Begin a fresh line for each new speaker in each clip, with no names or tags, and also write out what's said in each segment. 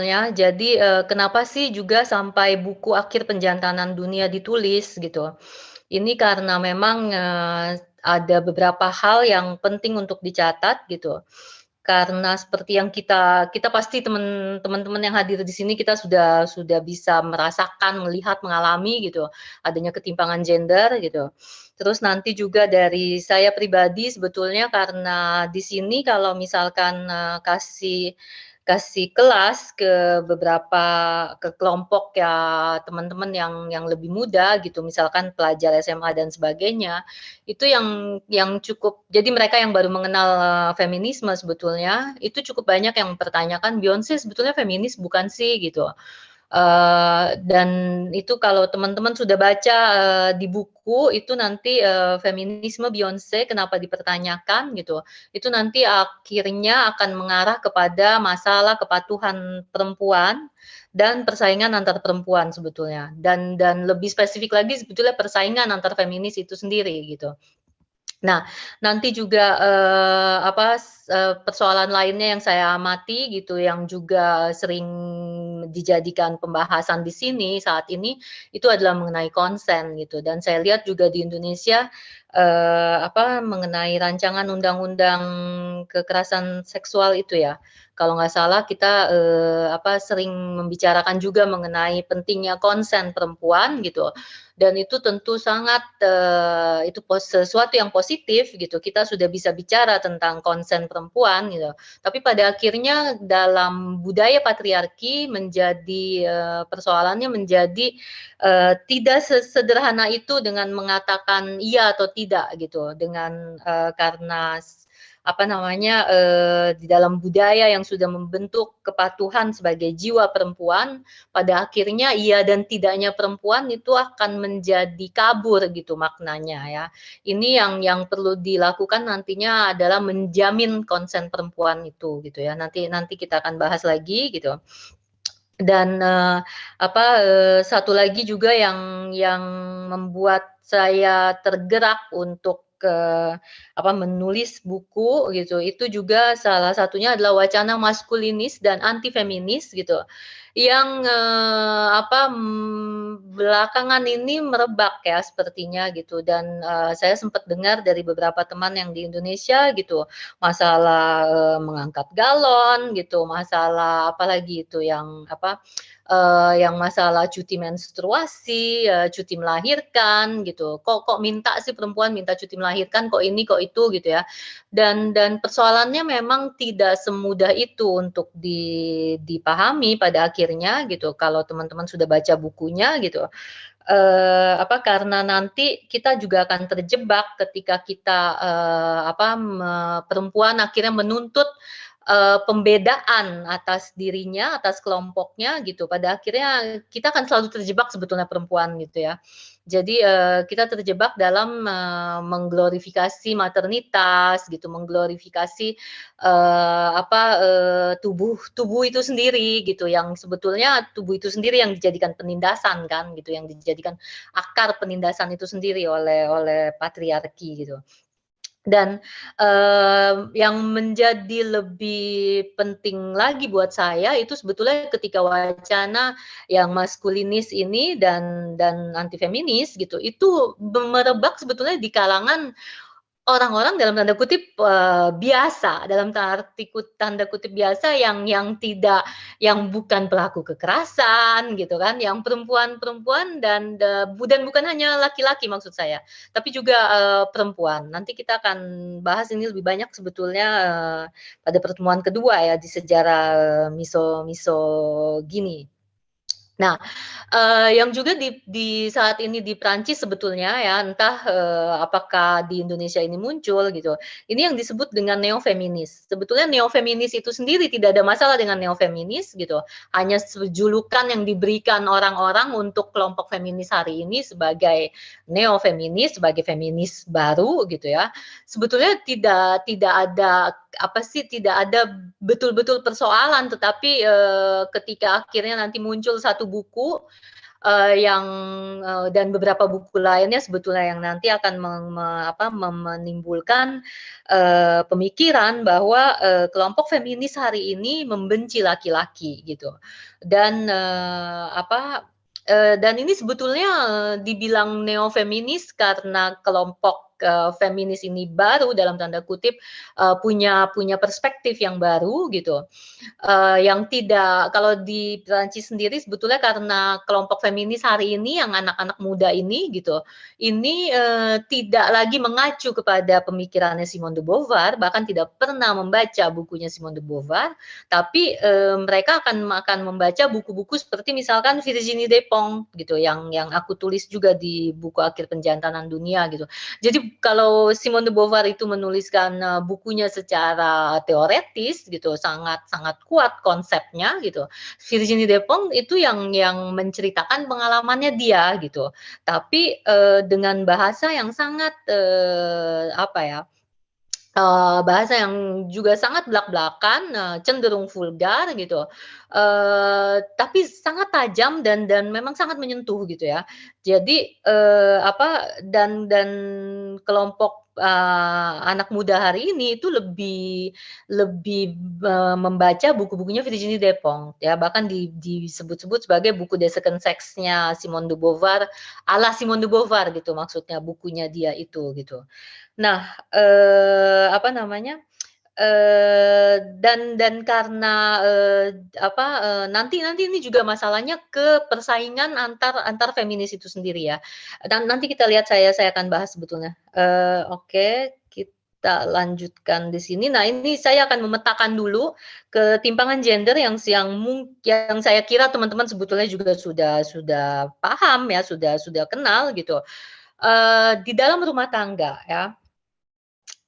Ya, jadi, kenapa sih juga sampai buku Akhir Penjantanan Dunia ditulis gitu. Ini karena memang, ada beberapa hal yang penting untuk dicatat gitu. Karena seperti yang kita pasti teman-teman yang hadir di sini kita sudah bisa merasakan, melihat, mengalami gitu, adanya ketimpangan gender gitu. Terus nanti juga dari saya pribadi sebetulnya karena di sini kalau misalkan, kasih kasih kelas ke beberapa ke kelompok ya teman-teman yang lebih muda gitu, misalkan pelajar SMA dan sebagainya, itu yang cukup jadi mereka yang baru mengenal, feminisme sebetulnya, itu cukup banyak yang mempertanyakan, "Beyonce sebetulnya feminis bukan sih?" Gitu. Dan itu kalau teman-teman sudah baca, di buku itu nanti, feminisme Beyonce kenapa dipertanyakan gitu, itu nanti akhirnya akan mengarah kepada masalah kepatuhan perempuan dan persaingan antar perempuan sebetulnya, dan lebih spesifik lagi sebetulnya persaingan antar feminis itu sendiri gitu. Nah, nanti juga, persoalan lainnya yang saya amati gitu, yang juga sering dijadikan pembahasan di sini saat ini, itu adalah mengenai konsen gitu. Dan saya lihat juga di Indonesia, mengenai rancangan undang-undang kekerasan seksual itu ya, kalau nggak salah kita, sering membicarakan juga mengenai pentingnya konsen perempuan gitu. Dan itu tentu sangat, itu sesuatu yang positif gitu, kita sudah bisa bicara tentang konsen perempuan gitu. Tapi pada akhirnya dalam budaya patriarki menjadi, persoalannya menjadi, tidak sesederhana itu dengan mengatakan iya atau tidak gitu, dengan, karena di dalam budaya yang sudah membentuk kepatuhan sebagai jiwa perempuan, pada akhirnya iya dan tidaknya perempuan itu akan menjadi kabur gitu maknanya ya. Ini yang perlu dilakukan nantinya adalah menjamin konsen perempuan itu gitu ya. Nanti nanti kita akan bahas lagi gitu. Dan, satu lagi juga yang membuat saya tergerak untuk, menulis buku gitu, itu juga salah satunya adalah wacana maskulinis dan anti feminis gitu, yang, belakangan ini merebak ya sepertinya gitu dan, saya sempat dengar dari beberapa teman yang di Indonesia gitu, masalah, mengangkat galon gitu, masalah apalagi itu yang masalah cuti menstruasi, cuti melahirkan gitu, kok kok minta sih perempuan minta cuti melahirkan, kok ini, kok itu gitu ya. Dan persoalannya memang tidak semudah itu untuk dipahami pada akhirnya gitu, kalau teman-teman sudah baca bukunya gitu. Karena nanti kita juga akan terjebak ketika kita, perempuan akhirnya menuntut, pembedaan atas dirinya, atas kelompoknya gitu. Pada akhirnya kita akan selalu terjebak sebetulnya perempuan gitu ya. Jadi, kita terjebak dalam, mengglorifikasi maternitas gitu, mengglorifikasi, tubuh tubuh itu sendiri gitu, yang sebetulnya tubuh itu sendiri yang dijadikan penindasan kan gitu, yang dijadikan akar penindasan itu sendiri oleh oleh patriarki gitu. Dan, yang menjadi lebih penting lagi buat saya itu sebetulnya ketika wacana yang maskulinis ini dan anti feminis gitu, itu merebak sebetulnya di kalangan orang-orang dalam tanda kutip, biasa, dalam tanda kutip biasa yang tidak yang bukan pelaku kekerasan gitu kan, yang perempuan-perempuan dan bukan hanya laki-laki maksud saya, tapi juga, perempuan. Nanti kita akan bahas ini lebih banyak sebetulnya, pada pertemuan kedua ya di sejarah, misogini. Nah, yang juga di saat ini di Prancis sebetulnya ya, entah, apakah di Indonesia ini muncul gitu, ini yang disebut dengan neofeminis. Sebetulnya neofeminis itu sendiri tidak ada masalah dengan neofeminis gitu, hanya julukan yang diberikan orang-orang untuk kelompok feminis hari ini sebagai neofeminis, sebagai feminis baru gitu ya. Sebetulnya tidak ada, tidak ada betul-betul persoalan, tetapi, ketika akhirnya nanti muncul satu buku, yang dan beberapa buku lainnya sebetulnya yang nanti akan menimbulkan pemikiran bahwa kelompok feminis hari ini membenci laki-laki gitu. Dan dan ini sebetulnya dibilang neo-feminis karena kelompok feminis ini baru dalam tanda kutip punya perspektif yang baru gitu. Yang tidak kalau di Perancis sendiri sebetulnya karena kelompok feminis hari ini yang anak-anak muda ini gitu, ini tidak lagi mengacu kepada pemikirannya Simone de Beauvoir, bahkan tidak pernah membaca bukunya Simone de Beauvoir, tapi mereka akan membaca buku-buku seperti misalkan Virginie Despentes gitu, yang aku tulis juga di buku Akhir Penjantanan Dunia gitu. Jadi kalau Simone de Beauvoir itu menuliskan bukunya secara teoretis gitu, sangat sangat kuat konsepnya gitu. Virginie Despentes itu yang menceritakan pengalamannya dia gitu. Tapi dengan bahasa yang sangat bahasa yang juga sangat blak-blakan, cenderung vulgar gitu, tapi sangat tajam dan memang sangat menyentuh gitu ya. Jadi, dan kelompok, anak muda hari ini itu lebih lebih, membaca buku-bukunya Virginie Despentes ya, bahkan disebut-sebut sebagai buku The Second Sex-nya Simone de Beauvoir, ala Simone de Beauvoir gitu maksudnya bukunya dia itu gitu. Nah, dan karena, nanti nanti ini juga masalahnya ke persaingan antar feminis itu sendiri ya. Dan nanti kita lihat saya akan bahas sebetulnya. Oke, kita lanjutkan di sini. Nah, ini saya akan memetakan dulu ketimpangan gender yang saya kira teman-teman sebetulnya juga sudah paham ya, sudah kenal gitu. Di dalam rumah tangga ya.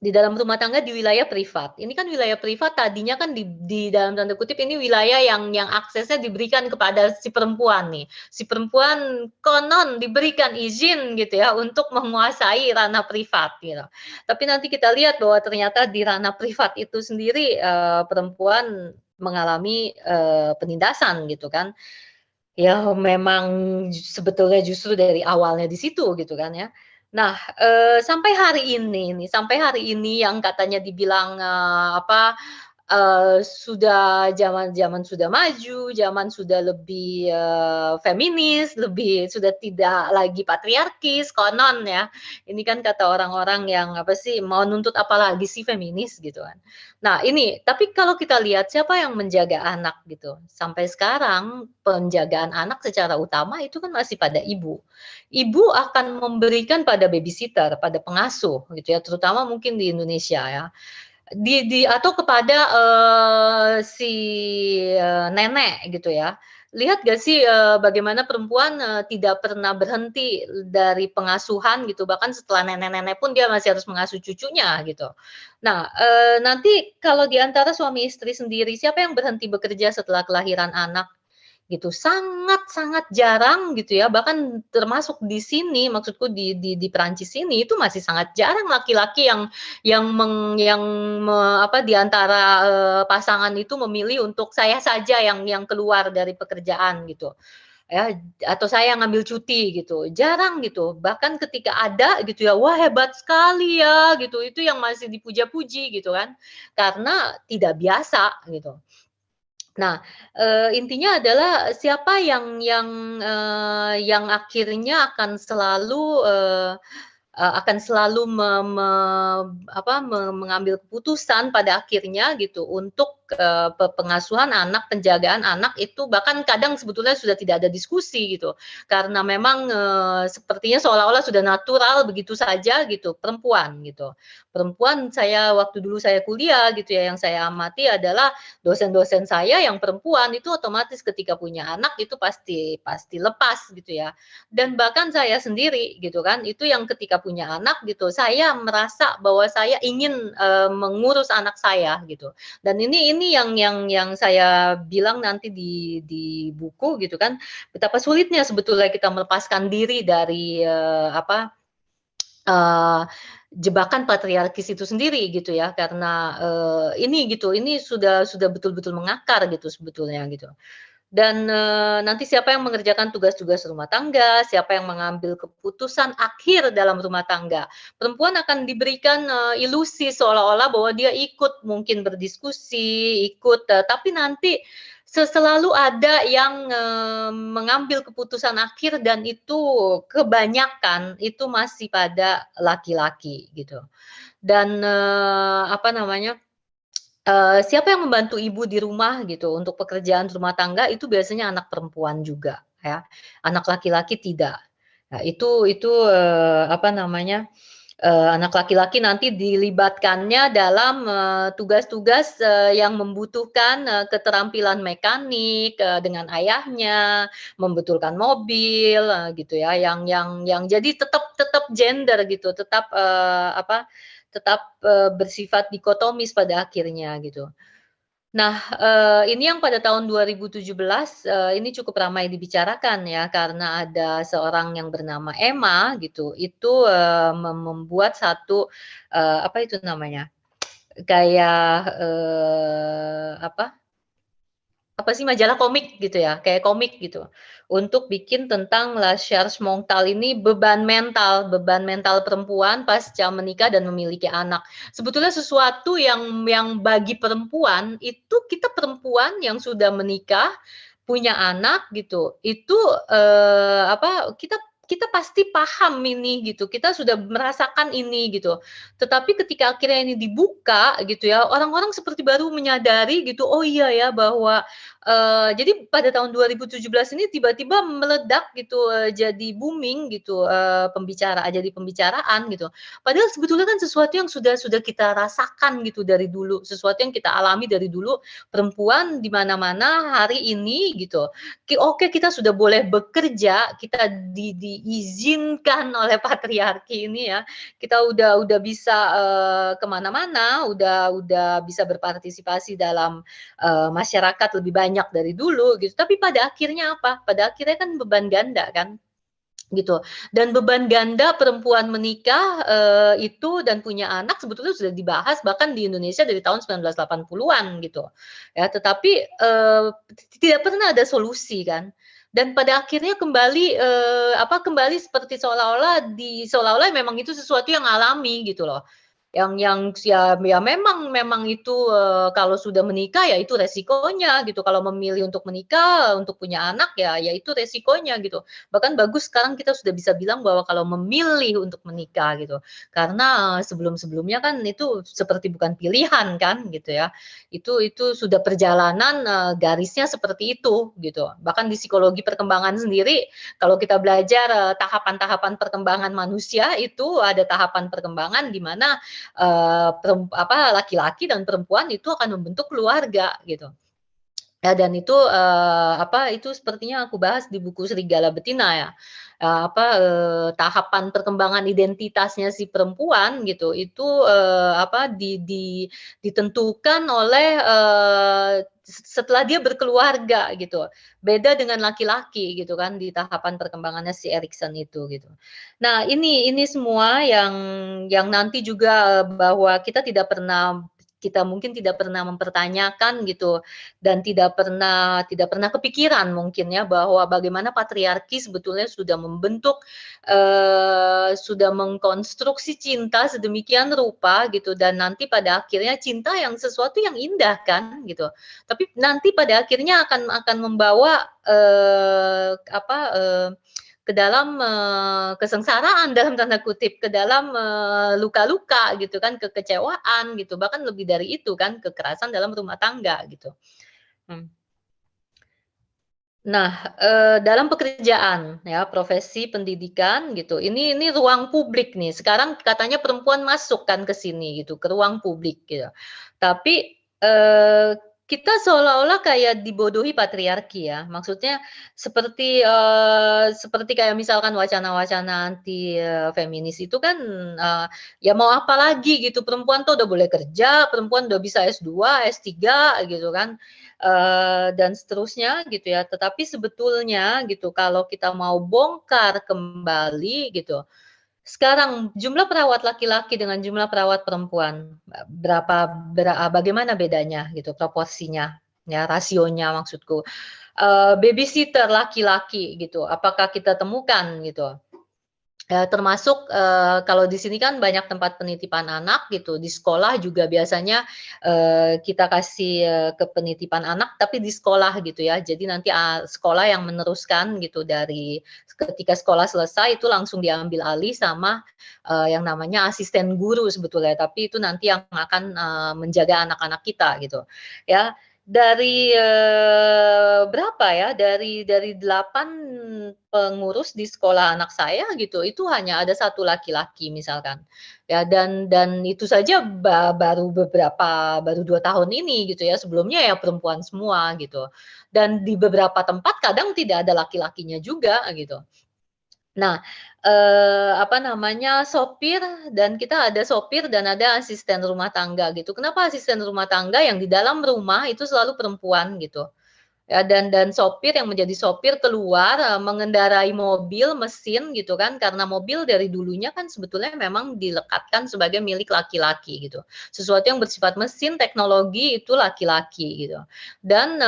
Di dalam rumah tangga di wilayah privat. Ini kan wilayah privat tadinya kan di dalam tanda kutip ini wilayah yang aksesnya diberikan kepada si perempuan nih. Si perempuan konon diberikan izin gitu ya untuk menguasai ranah privat gitu. Tapi nanti kita lihat bahwa ternyata di ranah privat itu sendiri perempuan mengalami penindasan gitu kan. Ya memang sebetulnya justru dari awalnya di situ gitu kan ya. Nah, sampai hari ini yang katanya dibilang, sudah zaman sudah maju, zaman sudah lebih, feminis, sudah tidak lagi patriarkis, konon ya. Ini kan kata orang-orang yang apa sih, mau nuntut apa lagi sih feminis gitu kan. Nah ini, tapi kalau kita lihat siapa yang menjaga anak gitu, sampai sekarang penjagaan anak secara utama itu kan masih pada ibu. Ibu akan memberikan pada babysitter, pada pengasuh gitu ya, terutama mungkin di Indonesia ya. Atau kepada, nenek gitu ya. Lihat gak sih, bagaimana perempuan, tidak pernah berhenti dari pengasuhan gitu, bahkan setelah nenek-nenek pun dia masih harus mengasuh cucunya gitu. Nah, nanti kalau di antara suami istri sendiri, siapa yang berhenti bekerja setelah kelahiran anak? Gitu, sangat-sangat jarang gitu ya, bahkan termasuk di sini, maksudku di Perancis ini, itu masih sangat jarang laki-laki yang di antara, pasangan itu memilih untuk saya saja yang keluar dari pekerjaan gitu, ya, atau saya ngambil cuti gitu, jarang gitu. Bahkan ketika ada gitu ya, "Wah hebat sekali ya," gitu, itu yang masih dipuja-puji gitu kan, karena tidak biasa gitu. Nah, intinya adalah siapa yang akhirnya akan selalu mengambil keputusan pada akhirnya gitu untuk, pengasuhan anak, penjagaan anak itu bahkan kadang sebetulnya sudah tidak ada diskusi gitu. Karena memang, sepertinya seolah-olah sudah natural begitu saja gitu, perempuan gitu. Perempuan waktu dulu saya kuliah gitu ya, yang saya amati adalah dosen-dosen saya yang perempuan itu otomatis ketika punya anak itu pasti pasti lepas gitu ya. Dan bahkan saya sendiri gitu kan, itu yang ketika punya anak gitu, saya merasa bahwa saya ingin, mengurus anak saya gitu. Dan ini yang saya bilang nanti di buku gitu kan, betapa sulitnya sebetulnya kita melepaskan diri dari, eee, jebakan patriarkis itu sendiri gitu ya, karena, ini gitu, ini sudah betul-betul mengakar gitu sebetulnya gitu. Dan, nanti siapa yang mengerjakan tugas-tugas rumah tangga, siapa yang mengambil keputusan akhir dalam rumah tangga. Perempuan akan diberikan, ilusi seolah-olah bahwa dia ikut mungkin berdiskusi, ikut, tapi nanti selalu ada yang, mengambil keputusan akhir dan itu kebanyakan itu masih pada laki-laki gitu. Dan, apa namanya, siapa yang membantu ibu di rumah gitu untuk pekerjaan rumah tangga itu biasanya anak perempuan juga ya, anak laki-laki tidak. Nah itu, apa namanya, anak laki-laki nanti dilibatkannya dalam, tugas-tugas, yang membutuhkan, keterampilan mekanik, dengan ayahnya, membetulkan mobil, gitu ya, yang jadi tetap tetap gender gitu, tetap, apa, tetap, bersifat dikotomis pada akhirnya gitu. Nah, ini yang pada tahun 2017, ini cukup ramai dibicarakan ya, karena ada seorang yang bernama Emma gitu, itu, membuat satu, apa itu namanya, kayak, apa sih, majalah komik gitu ya, kayak komik gitu, untuk bikin tentang La Charge Mentale ini beban mental perempuan pasca menikah dan memiliki anak. Sebetulnya sesuatu yang bagi perempuan, itu kita perempuan yang sudah menikah, punya anak gitu, itu, apa, kita kita pasti paham ini gitu, kita sudah merasakan ini gitu. Tetapi ketika akhirnya ini dibuka gitu ya, orang-orang seperti baru menyadari gitu, oh iya ya bahwa jadi pada tahun 2017 ini tiba-tiba meledak gitu, jadi booming gitu, jadi pembicaraan gitu. Padahal sebetulnya kan sesuatu yang sudah kita rasakan gitu dari dulu, sesuatu yang kita alami dari dulu, perempuan di mana-mana hari ini gitu. Oke kita sudah boleh bekerja, kita diizinkan oleh patriarki ini ya, kita udah bisa, ke mana-mana, udah bisa berpartisipasi dalam masyarakat lebih banyak dari dulu gitu, tapi pada akhirnya apa? Pada akhirnya kan beban ganda kan, gitu. Dan beban ganda perempuan menikah, itu dan punya anak sebetulnya sudah dibahas bahkan di Indonesia dari tahun 1980-an gitu, ya. Tetapi, tidak pernah ada solusi kan. Dan pada akhirnya kembali, apa, kembali seperti seolah-olah memang itu sesuatu yang alami gitu loh. Ya memang itu, kalau sudah menikah ya itu resikonya gitu, kalau memilih untuk menikah, untuk punya anak ya itu resikonya gitu. Bahkan bagus sekarang kita sudah bisa bilang bahwa kalau memilih untuk menikah gitu, karena, sebelum-sebelumnya kan itu seperti bukan pilihan kan gitu ya. Itu sudah perjalanan, garisnya seperti itu gitu. Bahkan di psikologi perkembangan sendiri kalau kita belajar, tahapan-tahapan perkembangan manusia itu ada tahapan perkembangan di mana laki-laki dan perempuan itu akan membentuk keluarga gitu. Ya dan itu, itu sepertinya aku bahas di buku Serigala Betina ya, tahapan perkembangan identitasnya si perempuan gitu, itu, ditentukan oleh, setelah dia berkeluarga gitu. Beda dengan laki-laki gitu kan di tahapan perkembangannya si Erikson itu gitu. Nah ini semua yang nanti juga, bahwa kita mungkin tidak pernah mempertanyakan gitu dan tidak pernah kepikiran mungkin ya bahwa bagaimana patriarki sebetulnya sudah membentuk, sudah mengkonstruksi cinta sedemikian rupa gitu dan nanti pada akhirnya cinta yang sesuatu yang indah kan gitu. Tapi nanti pada akhirnya akan membawa, ke dalam, kesengsaraan dalam tanda kutip, ke dalam, luka-luka gitu kan, kekecewaan gitu, bahkan lebih dari itu kan, kekerasan dalam rumah tangga gitu. Mmm. Nah, dalam pekerjaan ya, profesi pendidikan gitu, ini ruang publik nih, sekarang katanya perempuan masuk kan ke sini gitu, ke ruang publik gitu. Tapi, kita seolah-olah kayak dibodohi patriarki ya, maksudnya seperti kayak misalkan wacana-wacana anti, feminis itu kan, ya mau apa lagi gitu, perempuan tuh udah boleh kerja, perempuan udah bisa S2, S3 gitu kan. Dan seterusnya gitu ya. Tetapi sebetulnya gitu kalau kita mau bongkar kembali gitu, sekarang jumlah perawat laki-laki dengan jumlah perawat perempuan, bagaimana bedanya gitu proporsinya, ya rasionya maksudku. babysitter laki-laki gitu, apakah kita temukan gitu. Termasuk, kalau di sini kan banyak tempat penitipan anak gitu, di sekolah juga biasanya, kita kasih, ke penitipan anak tapi di sekolah gitu ya. Jadi nanti, sekolah yang meneruskan gitu dari ketika sekolah selesai itu langsung diambil alih sama, yang namanya asisten guru sebetulnya, tapi itu nanti yang akan, menjaga anak-anak kita gitu, ya. Dari, berapa ya, dari 8 pengurus di sekolah anak saya gitu, itu hanya ada satu laki-laki misalkan. Ya dan itu saja baru 2 tahun ini gitu ya, sebelumnya ya perempuan semua gitu. Dan di beberapa tempat kadang tidak ada laki-lakinya juga gitu. Nah, apa namanya, sopir dan kita ada sopir dan ada asisten rumah tangga gitu. Kenapa asisten rumah tangga yang di dalam rumah itu selalu perempuan gitu. Ya, dan sopir yang menjadi sopir keluar, mengendarai mobil mesin gitu kan, karena mobil dari dulunya kan sebetulnya memang dilekatkan sebagai milik laki-laki gitu. Sesuatu yang bersifat mesin, teknologi itu laki-laki gitu. Dan,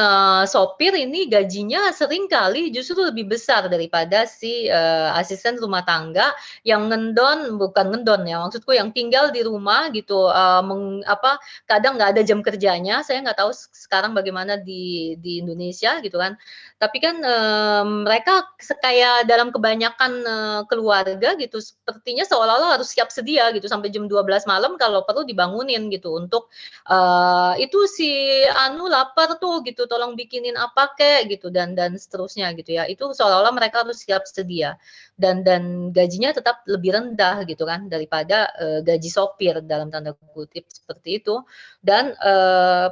sopir ini gajinya seringkali justru lebih besar daripada si, asisten rumah tangga yang bukan ngendon ya, maksudku yang tinggal di rumah gitu, kadang nggak ada jam kerjanya, saya nggak tahu sekarang bagaimana di Indonesia gitu kan. Tapi kan, mereka kayak dalam kebanyakan, keluarga gitu, sepertinya seolah-olah harus siap sedia gitu sampai jam 12 malam kalau perlu dibangunin gitu untuk, "Itu si anu lapar tuh," gitu, "tolong bikinin apa kek," gitu dan seterusnya gitu ya. Itu seolah-olah mereka harus siap sedia dan gajinya tetap lebih rendah gitu kan daripada, gaji sopir dalam tanda kutip seperti itu. Dan,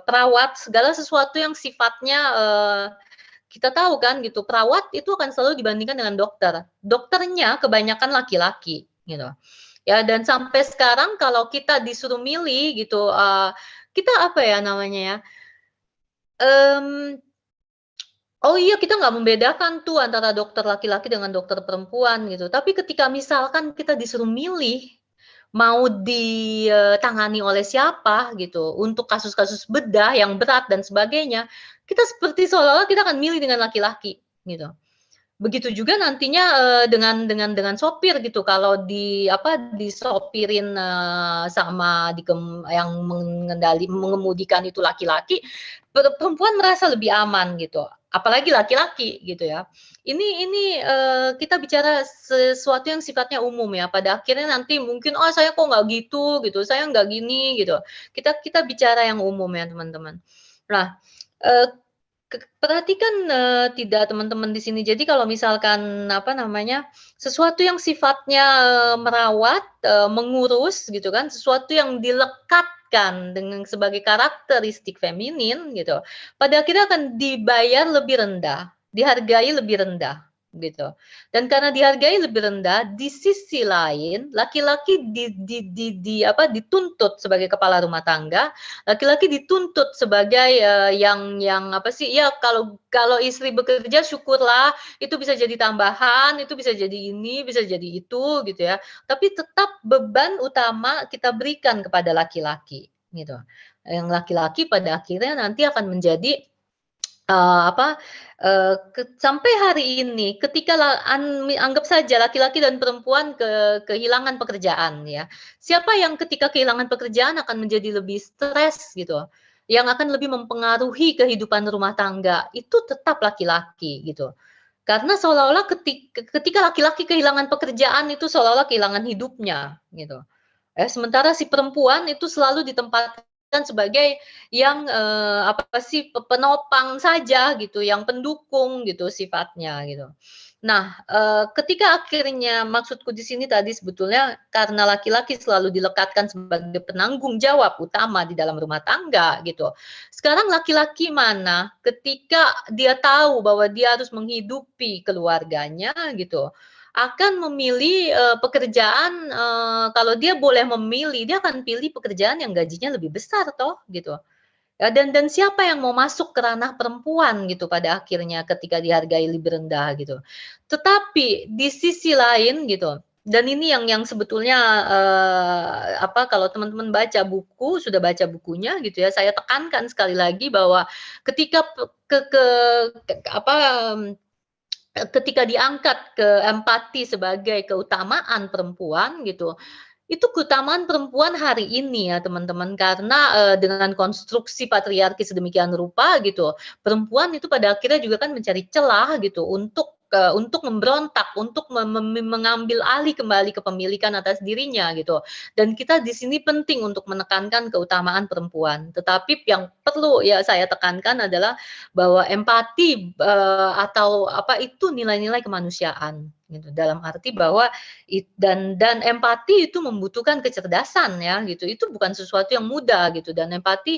perawat segala sesuatu yang sifatnya, kita tahu kan gitu, perawat itu akan selalu dibandingkan dengan dokter. Dokternya kebanyakan laki-laki gitu. Ya dan sampai sekarang kalau kita disuruh milih gitu, kita apa ya namanya ya, mmm, oh iya kita nggak membedakan tuh antara dokter laki-laki dengan dokter perempuan gitu. Tapi ketika misalkan kita disuruh milih, mau ditangani oleh siapa gitu, untuk kasus-kasus bedah yang berat dan sebagainya, kita seperti seolah-olah kita akan milih dengan laki-laki gitu. Begitu juga nantinya, dengan sopir gitu, kalau disopirin, sama yang mengemudikan itu laki-laki, perempuan merasa lebih aman gitu, apalagi laki-laki gitu ya. Ini, kita bicara sesuatu yang sifatnya umum ya, pada akhirnya nanti mungkin, "Oh saya kok nggak gitu," "Saya nggak gini," gitu. Kita bicara yang umum ya teman-teman. Nah, eee perhatikan, tidak teman-teman di sini. Jadi kalau misalkan, apa namanya, sesuatu yang sifatnya, merawat, mengurus gitu kan, sesuatu yang dilekatkan dengan sebagai karakteristik feminin gitu, pada akhirnya akan dibayar lebih rendah, dihargai lebih rendah, gitu. Dan karena dihargai lebih rendah, di sisi lain laki-laki dituntut sebagai kepala rumah tangga. Laki-laki dituntut sebagai, yang apa sih, ya kalau kalau istri bekerja syukurlah, itu bisa jadi tambahan, itu bisa jadi ini, bisa jadi itu, gitu ya. Tapi tetap beban utama kita berikan kepada laki-laki, gitu. Yang laki-laki pada akhirnya nanti akan menjadi apa, sampai hari ini ketika anggap saja laki-laki dan perempuan kehilangan pekerjaan ya. Siapa yang ketika kehilangan pekerjaan akan menjadi lebih stres gitu, yang akan lebih mempengaruhi kehidupan rumah tangga, itu tetap laki-laki gitu. Karena seolah-olah ketika laki-laki kehilangan pekerjaan itu seolah-olah kehilangan hidupnya gitu. Sementara si perempuan itu selalu ditempatkan sebagai yang, apa sih, penopang saja gitu, yang pendukung gitu sifatnya gitu. Nah, ketika akhirnya maksudku di sini tadi sebetulnya karena laki-laki selalu dilekatkan sebagai penanggung jawab utama di dalam rumah tangga gitu. Sekarang laki-laki mana ketika dia tahu bahwa dia harus menghidupi keluarganya gitu, akan memilih, pekerjaan, kalau dia boleh memilih, dia akan pilih pekerjaan yang gajinya lebih besar toh, gitu. Ya dan siapa yang mau masuk ke ranah perempuan gitu pada akhirnya ketika dihargai lebih rendah gitu. Tetapi di sisi lain gitu Dan ini yang sebetulnya, apa, kalau teman-teman baca buku, sudah baca bukunya gitu ya, saya tekankan sekali lagi bahwa ketika apa, ketika diangkat ke empati sebagai keutamaan perempuan gitu, itu keutamaan perempuan hari ini ya teman-teman, karena, dengan konstruksi patriarki sedemikian rupa gitu, perempuan itu pada akhirnya juga kan mencari celah gitu untuk memberontak, untuk mengambil alih kembali kepemilikan atas dirinya gitu. Dan kita di sini penting untuk menekankan keutamaan perempuan. Tetapi yang perlu ya saya tekankan adalah bahwa empati, atau apa itu nilai-nilai kemanusiaan gitu. Dalam arti bahwa dan empati itu membutuhkan kecerdasan ya gitu, itu bukan sesuatu yang mudah gitu dan empati,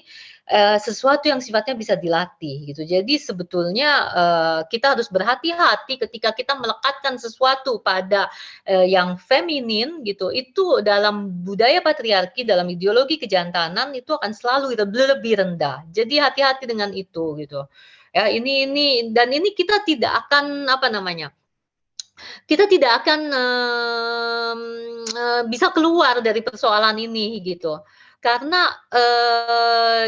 sesuatu yang sifatnya bisa dilatih gitu. Jadi sebetulnya, kita harus berhati-hati ketika kita melekatkan sesuatu pada, yang feminin gitu, itu dalam budaya patriarki, dalam ideologi kejantanan itu akan selalu lebih rendah. Jadi hati-hati dengan itu gitu. Ya ini dan ini kita tidak akan apa namanya, kita tidak akan, bisa keluar dari persoalan ini gitu. Karena,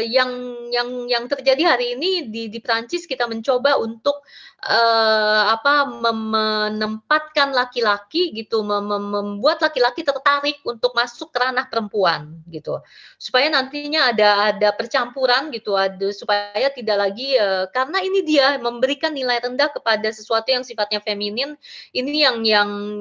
yang terjadi hari ini di Prancis kita mencoba untuk, apa, menempatkan laki-laki gitu, membuat laki-laki tertarik untuk masuk ke ranah perempuan gitu. Supaya nantinya ada percampuran gitu, supaya tidak lagi, karena ini dia memberikan nilai rendah kepada sesuatu yang sifatnya feminin ini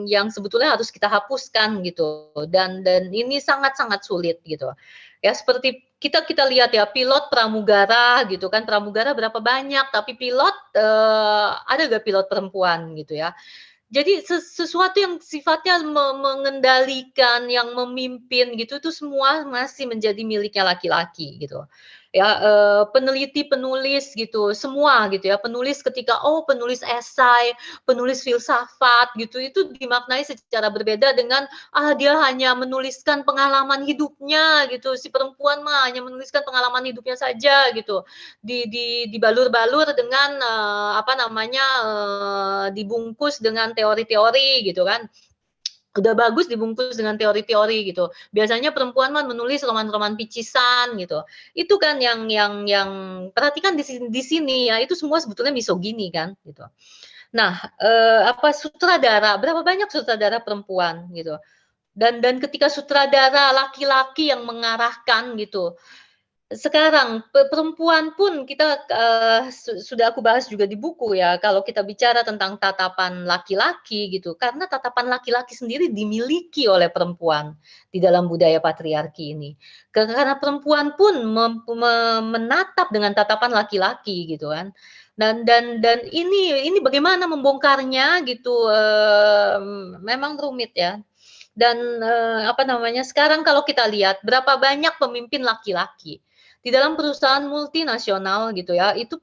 yang sebetulnya harus kita hapuskan gitu dan ini sangat-sangat sulit gitu. Ya seperti kita kita lihat ya pilot pramugara gitu kan, pramugara berapa banyak tapi pilot, ada nggak pilot perempuan gitu ya. Jadi sesuatu yang sifatnya mengendalikan, yang memimpin gitu, itu semua masih menjadi miliknya laki-laki gitu. Ya, peneliti, penulis gitu, semua gitu ya, penulis ketika, oh penulis esai, penulis filsafat gitu, itu dimaknai secara berbeda dengan, ah dia hanya menuliskan pengalaman hidupnya gitu, si perempuan mah hanya menuliskan pengalaman hidupnya saja gitu dibalur-balur dengan, apa namanya, dibungkus dengan teori-teori gitu kan. Udah bagus dibungkus dengan teori-teori gitu. Biasanya perempuan mah menulis roman-roman picisan gitu. Itu kan yang perhatikan di sini ya, itu semua sebetulnya misogini kan gitu. Nah, apa sutradara, berapa banyak sutradara perempuan gitu. Dan ketika sutradara laki-laki yang mengarahkan gitu, sekarang perempuan pun kita, sudah aku bahas juga di buku ya, kalau kita bicara tentang tatapan laki-laki gitu, karena tatapan laki-laki sendiri dimiliki oleh perempuan di dalam budaya patriarki ini. Karena perempuan pun menatap dengan tatapan laki-laki gitu kan. Dan ini bagaimana membongkarnya gitu, memang rumit ya. Dan, apa namanya, sekarang kalau kita lihat berapa banyak pemimpin laki-laki di dalam perusahaan multinasional gitu ya, itu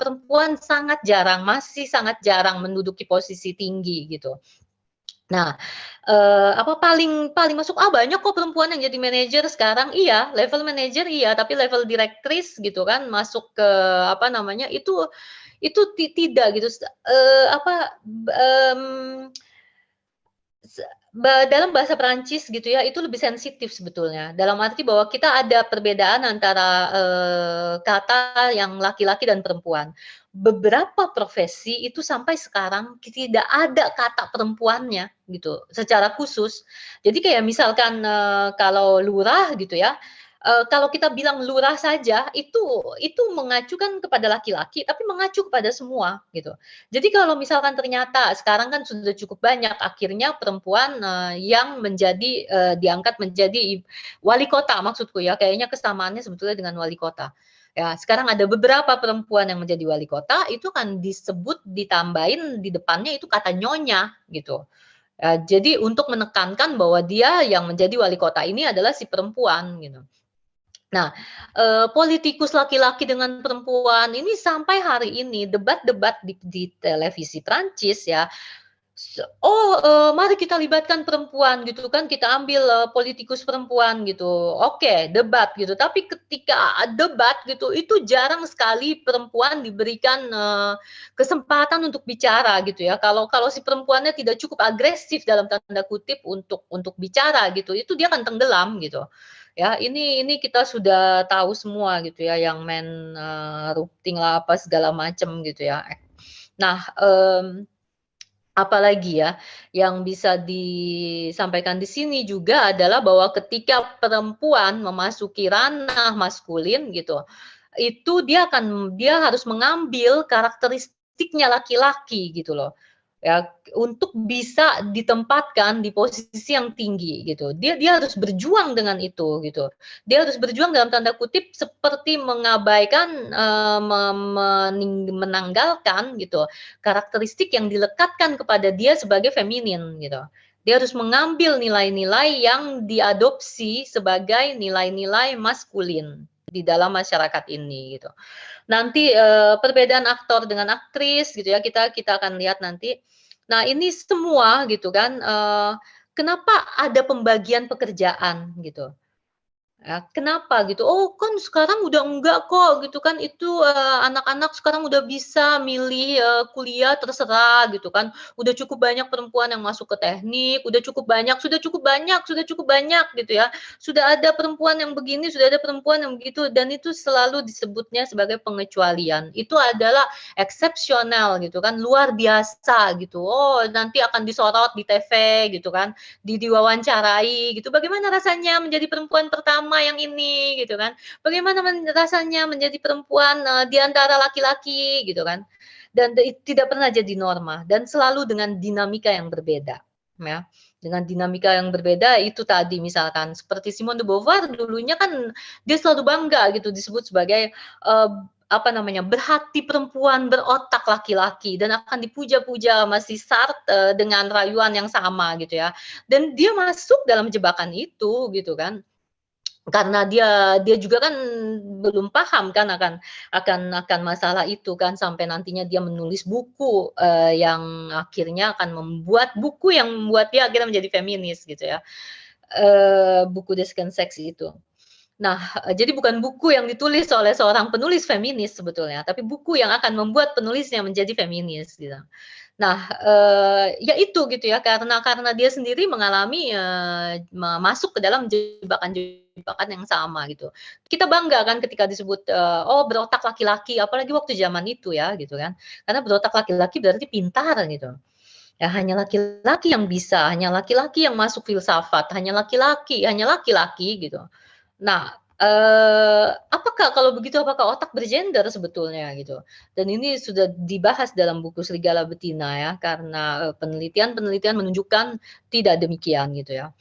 perempuan sangat jarang, masih sangat jarang menduduki posisi tinggi gitu. Nah, apa paling paling masuk, "Ah, banyak kok perempuan yang jadi manajer sekarang." Iya, level manajer iya, tapi level direktris gitu kan masuk ke apa namanya, itu tidak gitu, apa, Se dalam bahasa Perancis gitu ya, itu lebih sensitif sebetulnya. Dalam arti bahwa kita ada perbedaan antara, kata yang laki-laki dan perempuan. Beberapa profesi itu sampai sekarang tidak ada kata perempuannya gitu, secara khusus. Jadi kayak misalkan, kalau lurah gitu ya, kalau kita bilang lurah saja itu mengacu kan kepada laki-laki, tapi mengacu kepada semua gitu. Jadi kalau misalkan ternyata sekarang kan sudah cukup banyak akhirnya perempuan, yang menjadi, diangkat menjadi wali kota maksudku ya, kayaknya kesamaannya sebetulnya dengan wali kota. Ya, sekarang ada beberapa perempuan yang menjadi wali kota, itu kan disebut ditambahin di depannya itu kata nyonya gitu. Jadi untuk menekankan bahwa dia yang menjadi wali kota ini adalah si perempuan gitu. Nah, politikus laki-laki dengan perempuan ini sampai hari ini debat-debat di televisi Prancis ya, Mari kita libatkan perempuan gitu kan, kita ambil, politikus perempuan gitu, oke debat gitu. Tapi ketika debat gitu, itu jarang sekali perempuan diberikan, kesempatan untuk bicara gitu ya. Kalau kalau si perempuannya tidak cukup agresif dalam tanda kutip untuk bicara gitu, itu dia akan tenggelam gitu. Ya, ini kita sudah tahu semua gitu ya, yang main, rupting lah apa segala macam gitu ya. Nah, apalagi ya, yang bisa disampaikan di sini juga adalah bahwa ketika perempuan memasuki ranah maskulin gitu, itu dia harus mengambil karakteristiknya laki-laki gitu loh. Ya, untuk bisa ditempatkan di posisi yang tinggi gitu. Dia dia harus berjuang dengan itu gitu. Dia harus berjuang dalam tanda kutip seperti mengabaikan, menanggalkan gitu karakteristik yang dilekatkan kepada dia sebagai feminin gitu. Dia harus mengambil nilai-nilai yang diadopsi sebagai nilai-nilai maskulin di dalam masyarakat ini gitu. Nanti, perbedaan aktor dengan aktris gitu ya, kita kita akan lihat nanti. Nah, ini semua gitu kan, kenapa ada pembagian pekerjaan gitu. Ya, kenapa gitu? "Oh, kan sekarang udah enggak kok," gitu kan, "itu, anak-anak sekarang udah bisa milih, kuliah terserah," gitu kan. "Udah cukup banyak perempuan yang masuk ke teknik, udah cukup banyak sudah cukup banyak," gitu ya. "Sudah ada perempuan yang begini, sudah ada perempuan yang begitu," dan itu selalu disebutnya sebagai pengecualian. Itu adalah eksepsional gitu kan, luar biasa gitu. Oh, nanti akan disorot di TV gitu kan, diwawancarai gitu, "Bagaimana rasanya menjadi perempuan pertama yang ini?" Gitu kan. "Bagaimana rasanya menjadi perempuan, di antara laki-laki?" Gitu kan. Dan tidak pernah jadi norma dan selalu dengan dinamika yang berbeda, ya. Dengan dinamika yang berbeda itu tadi misalkan seperti Simone de Beauvoir dulunya kan dia selalu bangga gitu disebut sebagai, apa namanya, berhati perempuan, berotak laki-laki dan akan dipuja-puja sama si Sartre, dengan rayuan yang sama gitu ya. Dan dia masuk dalam jebakan itu gitu kan. Karena dia dia juga kan belum paham kan akan masalah itu kan sampai nantinya dia menulis buku, yang akhirnya akan membuat buku yang membuat dia akhirnya menjadi feminis gitu ya. Buku The Second Sex itu. Nah, jadi bukan buku yang ditulis oleh seorang penulis feminis sebetulnya, tapi buku yang akan membuat penulisnya menjadi feminis gitu. Nah, ya itu gitu ya, karena dia sendiri mengalami, masuk ke dalam jebakan-jebakan yang sama gitu. Kita bangga kan ketika disebut, "Oh, berotak laki-laki," apalagi waktu zaman itu ya gitu kan. Karena berotak laki-laki berarti pintar gitu. Ya hanya laki-laki yang bisa, hanya laki-laki yang masuk filsafat, hanya laki-laki gitu. Nah, apakah kalau begitu apakah otak bergender sebetulnya gitu? Dan ini sudah dibahas dalam buku Serigala Betina ya, karena, penelitian-penelitian menunjukkan tidak demikian gitu ya.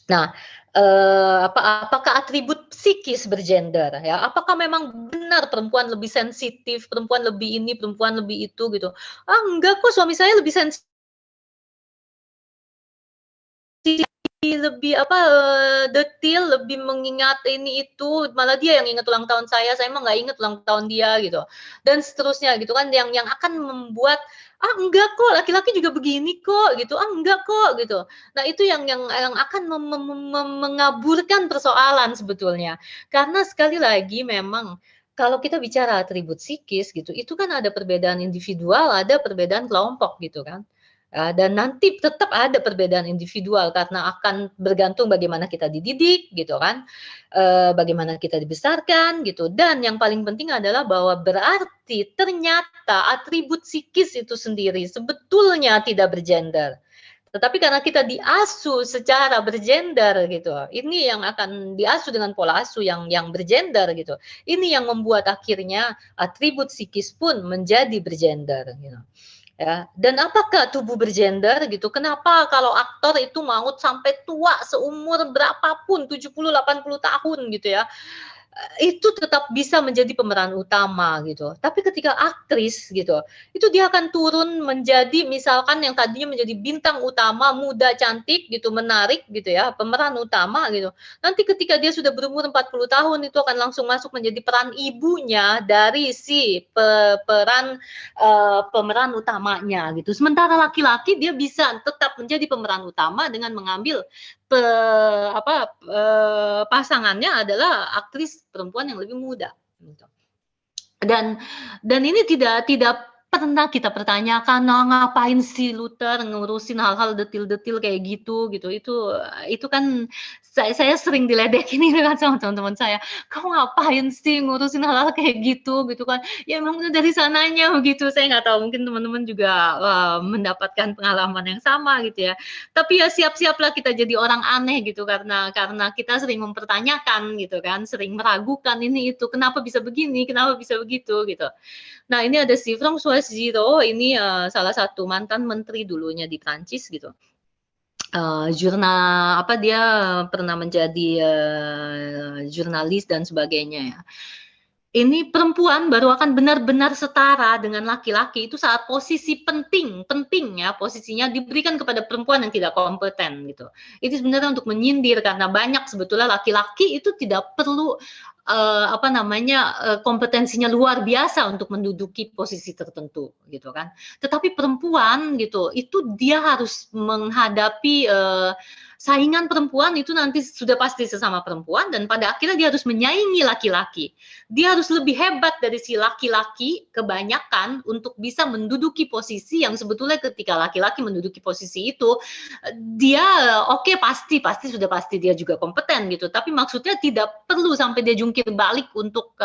Nah, apakah atribut psikis bergender ya? Apakah memang benar perempuan lebih sensitif, perempuan lebih ini, perempuan lebih itu gitu? "Ah, enggak kok suami saya lebih lebih apa, detil, lebih mengingat ini itu, malah dia yang ingat ulang tahun saya mah nggak inget ulang tahun dia," gitu. Dan seterusnya gitu kan yang akan membuat, "Ah enggak kok, laki-laki juga begini kok," gitu, "Ah enggak kok," gitu. Nah itu yang akan mengaburkan persoalan sebetulnya. Karena sekali lagi memang kalau kita bicara atribut psikis gitu, itu kan ada perbedaan individual, ada perbedaan kelompok gitu kan. Dan nanti tetap ada perbedaan individual karena akan bergantung bagaimana kita dididik gitu kan, bagaimana kita dibesarkan gitu dan yang paling penting adalah bahwa berarti ternyata atribut psikis itu sendiri sebetulnya tidak bergender. Tetapi karena kita diasuh secara bergender gitu, ini yang akan diasuh dengan pola asuh yang bergender gitu. Ini yang membuat akhirnya atribut psikis pun menjadi bergender gitu. Ya, dan apakah tubuh bergender gitu, kenapa kalau aktor itu mau sampai tua seumur berapapun, 70, 80 tahun gitu ya, itu tetap bisa menjadi pemeran utama gitu. Tapi ketika aktris gitu, itu dia akan turun menjadi misalkan yang tadinya menjadi bintang utama, muda, cantik gitu, menarik gitu ya, pemeran utama gitu. Nanti ketika dia sudah berumur 40 tahun itu akan langsung masuk menjadi peran ibunya dari si pemeran utamanya gitu. Sementara laki-laki dia bisa tetap menjadi pemeran utama dengan mengambil pe pasangannya adalah aktris perempuan yang lebih muda, gitu. Dan ini tidak pernah kita pertanyakan, "Nah, ngapain sih Luther ngurusin hal-hal detil-detil kayak gitu?" Gitu. Itu kan saya sering diledekin gitu kan sama teman-teman saya, "Kamu ngapain sih ngurusin hal-hal kayak gitu?" Gitu kan. Ya emang udah dari sananya begitu, saya nggak tahu mungkin teman-teman juga, mendapatkan pengalaman yang sama gitu ya. Tapi ya siap-siaplah kita jadi orang aneh gitu karena kita sering mempertanyakan gitu kan, sering meragukan ini itu, kenapa bisa begini, kenapa bisa begitu gitu. Nah ini ada si François Ziro ini, salah satu mantan menteri dulunya di Prancis gitu. Apa dia pernah menjadi, jurnalis dan sebagainya ya. Ini perempuan baru akan benar-benar setara dengan laki-laki itu saat posisi penting penting ya, posisinya diberikan kepada perempuan yang tidak kompeten gitu. Itu sebenarnya untuk menyindir karena banyak sebetulnya laki-laki itu tidak perlu, apa namanya, kompetensinya luar biasa untuk menduduki posisi tertentu gitu kan. Tetapi perempuan gitu, itu dia harus menghadapi, saingan perempuan itu nanti sudah pasti sesama perempuan dan pada akhirnya dia harus menyaingi laki-laki. Dia harus lebih hebat dari si laki-laki kebanyakan untuk bisa menduduki posisi yang sebetulnya ketika laki-laki menduduki posisi itu, dia oke pasti sudah pasti dia juga kompeten gitu, tapi maksudnya tidak perlu sampai dia jungkir balik untuk,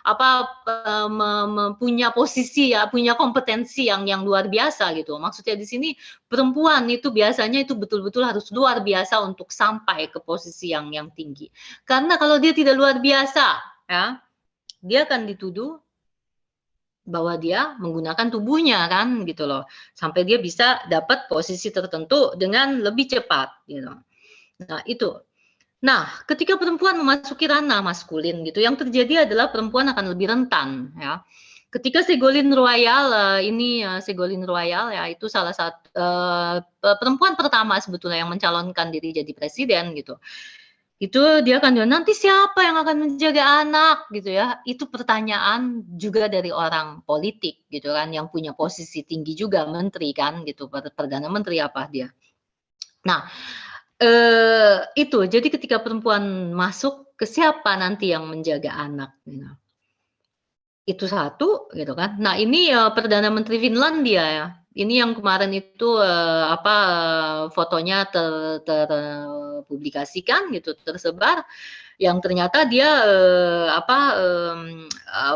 apa, punya posisi ya, punya kompetensi yang luar biasa gitu. Maksudnya di sini perempuan itu biasanya itu betul-betul harus luar biasa untuk sampai ke posisi yang tinggi. Karena kalau dia tidak luar biasa, ya, dia akan dituduh bahwa dia menggunakan tubuhnya kan gitu loh, sampai dia bisa dapat posisi tertentu dengan lebih cepat gitu. Nah itu. Nah, ketika perempuan memasuki ranah maskulin gitu, yang terjadi adalah perempuan akan lebih rentan ya. Ketika Ségolène Royal, Ségolène Royal ya itu salah satu perempuan pertama sebetulnya yang mencalonkan diri jadi presiden gitu. Itu dia akan bilang, "Nanti siapa yang akan menjaga anak?" Gitu ya. Itu pertanyaan juga dari orang politik gitu kan, yang punya posisi tinggi juga, menteri kan gitu, perdana menteri apa dia. Nah, itu, jadi ketika perempuan masuk, ke siapa nanti yang menjaga anak gitu. Itu satu gitu kan. Nah ini, Perdana Menteri Finlandia ya, ini yang kemarin itu, fotonya terpublikasikan gitu, tersebar, yang ternyata dia,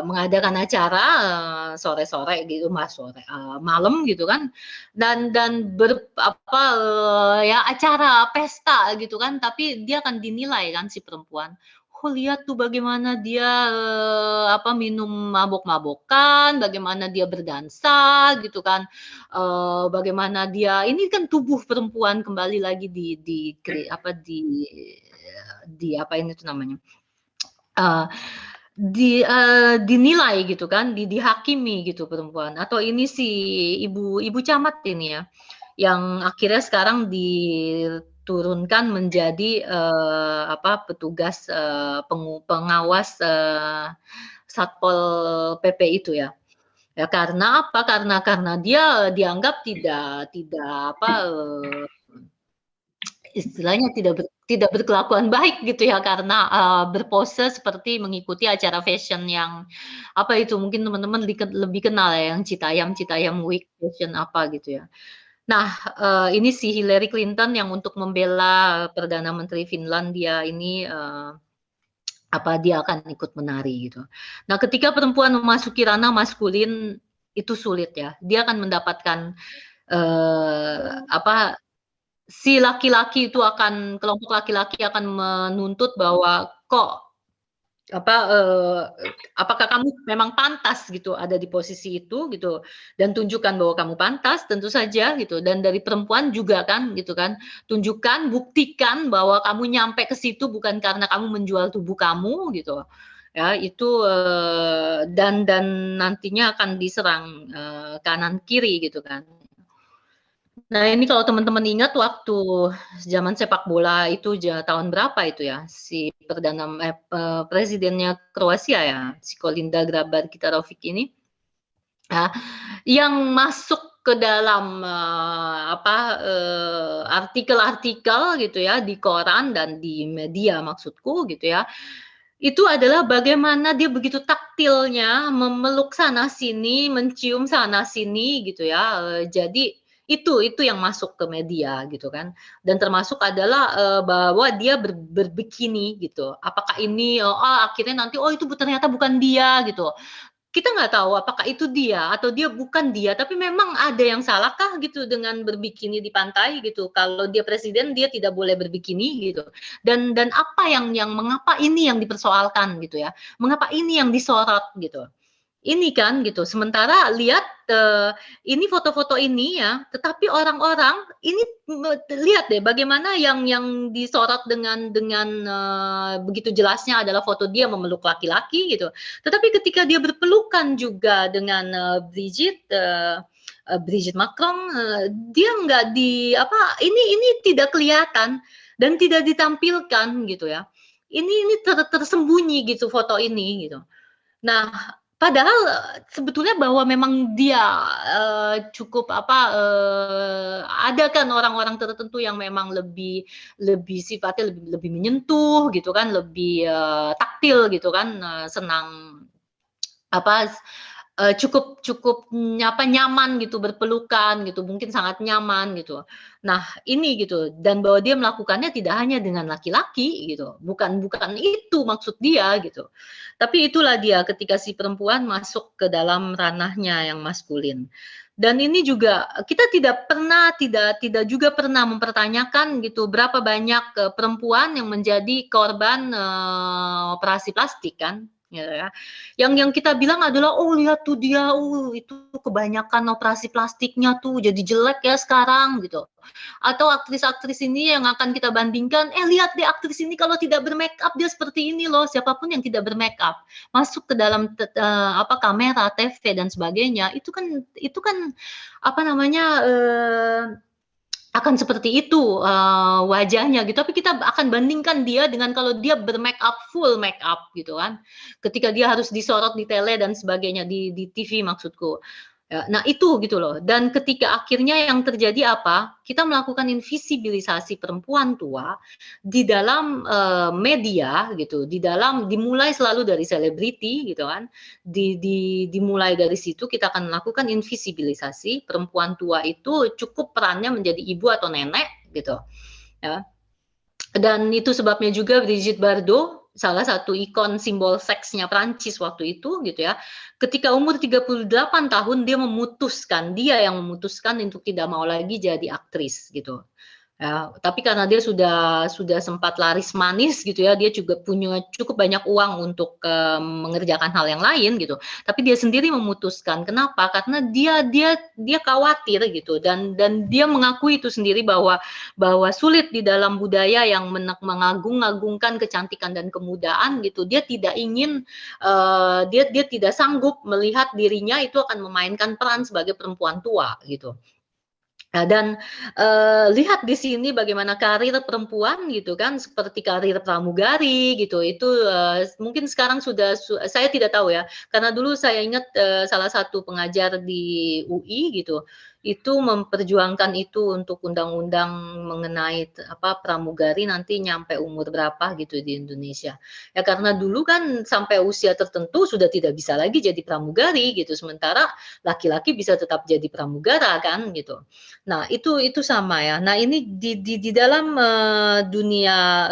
mengadakan acara, sore-sore gitu, malam gitu kan, dan ya acara pesta gitu kan, tapi dia akan dinilai kan si perempuan, "Oh lihat tuh bagaimana dia, minum mabok-mabokan, bagaimana dia berdansa," gitu kan, bagaimana dia ini kan tubuh perempuan kembali lagi apa ini tuh namanya, eee, dinilai gitu kan, dihakimi gitu perempuan. Atau ini si ibu camat ini ya, yang akhirnya sekarang diturunkan menjadi, petugas, pengawas, Satpol PP itu ya. Ya karena apa, karena dia dianggap tidak istilahnya tidak berkelakuan baik gitu ya karena, berpose seperti mengikuti acara fashion yang, apa itu mungkin teman-teman lebih kenal ya yang Citayam Week fashion apa gitu ya. Nah, ini si Hillary Clinton yang untuk membela Perdana Menteri Finlandia ini, dia akan ikut menari gitu. Nah ketika perempuan memasuki ranah maskulin, itu sulit ya, dia akan mendapatkan, eee, apa si laki-laki itu kelompok laki-laki akan menuntut bahwa, "Kok apa, apakah kamu memang pantas gitu ada di posisi itu gitu, dan tunjukkan bahwa kamu pantas, tentu saja gitu, dan dari perempuan juga kan gitu kan, tunjukkan, buktikan bahwa kamu nyampe ke situ bukan karena kamu menjual tubuh kamu gitu, ya itu, dan nantinya akan diserang, kanan kiri gitu kan. Nah, ini kalau teman-teman ingat waktu zaman sepak bola itu tahun berapa itu ya, si presidennya Kroasia ya, si Kolinda Grabar-Kitarovic ini, ya, yang masuk ke dalam, artikel-artikel gitu ya, di koran dan di media maksudku gitu ya, itu adalah bagaimana dia begitu taktilnya memeluk sana sini, mencium sana sini gitu ya, jadi itu yang masuk ke media gitu kan. Dan termasuk adalah, bahwa dia berbikini gitu. Apakah ini, akhirnya nanti, oh itu ternyata bukan dia gitu. Kita nggak tahu apakah itu dia atau dia bukan dia, tapi memang ada yang salahkah gitu dengan berbikini di pantai gitu. Kalau dia presiden, dia tidak boleh berbikini gitu. Dan apa yang mengapa ini yang dipersoalkan gitu ya, mengapa ini yang disorot gitu. Ini kan gitu, sementara lihat, ini foto-foto ini ya, tetapi orang-orang ini lihat deh bagaimana yang disorot dengan begitu jelasnya adalah foto dia memeluk laki-laki gitu. Tetapi ketika dia berpelukan juga dengan, Brigitte Macron, dia nggak ini tidak kelihatan dan tidak ditampilkan gitu ya. Ini tersembunyi gitu foto ini gitu. Nah, padahal, sebetulnya bahwa memang dia, cukup ada kan orang-orang tertentu yang memang lebih lebih sifatnya lebih lebih menyentuh gitu kan, lebih, taktil gitu kan, senang apa, cukup cukup, nyaman gitu, berpelukan gitu, mungkin sangat nyaman gitu. Nah, ini gitu, dan bahwa dia melakukannya tidak hanya dengan laki-laki gitu, bukan bukan itu maksud dia gitu. Tapi itulah dia ketika si perempuan masuk ke dalam ranahnya yang maskulin. Dan ini juga kita tidak juga pernah mempertanyakan gitu, berapa banyak, perempuan yang menjadi korban, operasi plastik kan, gitu ya. Yang kita bilang adalah, "Oh lihat tuh dia, itu kebanyakan operasi plastiknya tuh, jadi jelek ya sekarang," gitu. Atau aktris-aktris ini yang akan kita bandingkan, "Eh lihat deh aktris ini kalau tidak bermakeup dia seperti ini loh." Siapapun yang tidak bermakeup, masuk ke dalam kamera, TV dan sebagainya, itu kan apa namanya, akan seperti itu, wajahnya gitu, tapi kita akan bandingkan dia dengan kalau dia bermakeup, full makeup gitu kan. Ketika dia harus disorot di tele dan sebagainya, di TV maksudku. Ya, nah itu gitu loh, dan ketika akhirnya yang terjadi apa, kita melakukan invisibilisasi perempuan tua di dalam, media gitu, dimulai selalu dari selebriti gitu kan, dimulai dari situ kita akan melakukan invisibilisasi perempuan tua itu cukup perannya menjadi ibu atau nenek gitu, ya. Dan itu sebabnya juga Brigitte Bardot, salah satu ikon simbol seksnya Prancis waktu itu gitu ya, ketika umur 38 tahun dia yang memutuskan untuk tidak mau lagi jadi aktris gitu. Ya, tapi karena dia sudah sempat laris manis gitu ya, dia juga punya cukup banyak uang untuk, mengerjakan hal yang lain gitu. Tapi dia sendiri memutuskan, kenapa? Karena dia khawatir gitu dan dia mengakui itu sendiri bahwa sulit di dalam budaya yang mengagung-agungkan kecantikan dan kemudaan gitu. Dia tidak ingin, dia tidak sanggup melihat dirinya itu akan memainkan peran sebagai perempuan tua gitu. Nah dan, lihat di sini bagaimana karir perempuan gitu kan, seperti karir pramugari gitu, itu, mungkin sekarang saya tidak tahu ya, karena dulu saya ingat, salah satu pengajar di UI gitu, itu memperjuangkan itu untuk undang-undang mengenai pramugari nanti nyampe umur berapa gitu di Indonesia. Ya karena dulu kan sampai usia tertentu sudah tidak bisa lagi jadi pramugari gitu, sementara laki-laki bisa tetap jadi pramugara kan gitu. Nah, itu sama ya. Nah, ini di dalam, dunia,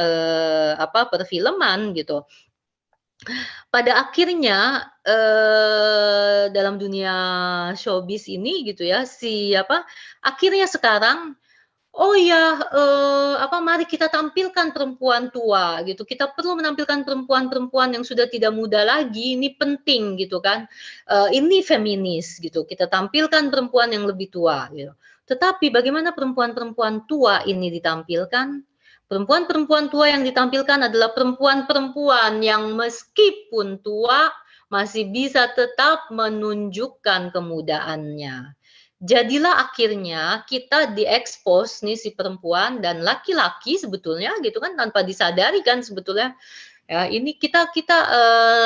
perfilman gitu, pada akhirnya, dalam dunia showbiz ini gitu ya, akhirnya sekarang oh ya, mari kita tampilkan perempuan tua gitu, kita perlu menampilkan perempuan-perempuan yang sudah tidak muda lagi, ini penting gitu kan, ini feminis gitu, kita tampilkan perempuan yang lebih tua gitu. Tetapi bagaimana perempuan-perempuan tua ini ditampilkan? Perempuan-perempuan tua yang ditampilkan adalah perempuan-perempuan yang meskipun tua, masih bisa tetap menunjukkan kemudaannya. Jadilah akhirnya kita diekspos nih si perempuan dan laki-laki sebetulnya gitu kan tanpa disadari kan sebetulnya. Ya, ini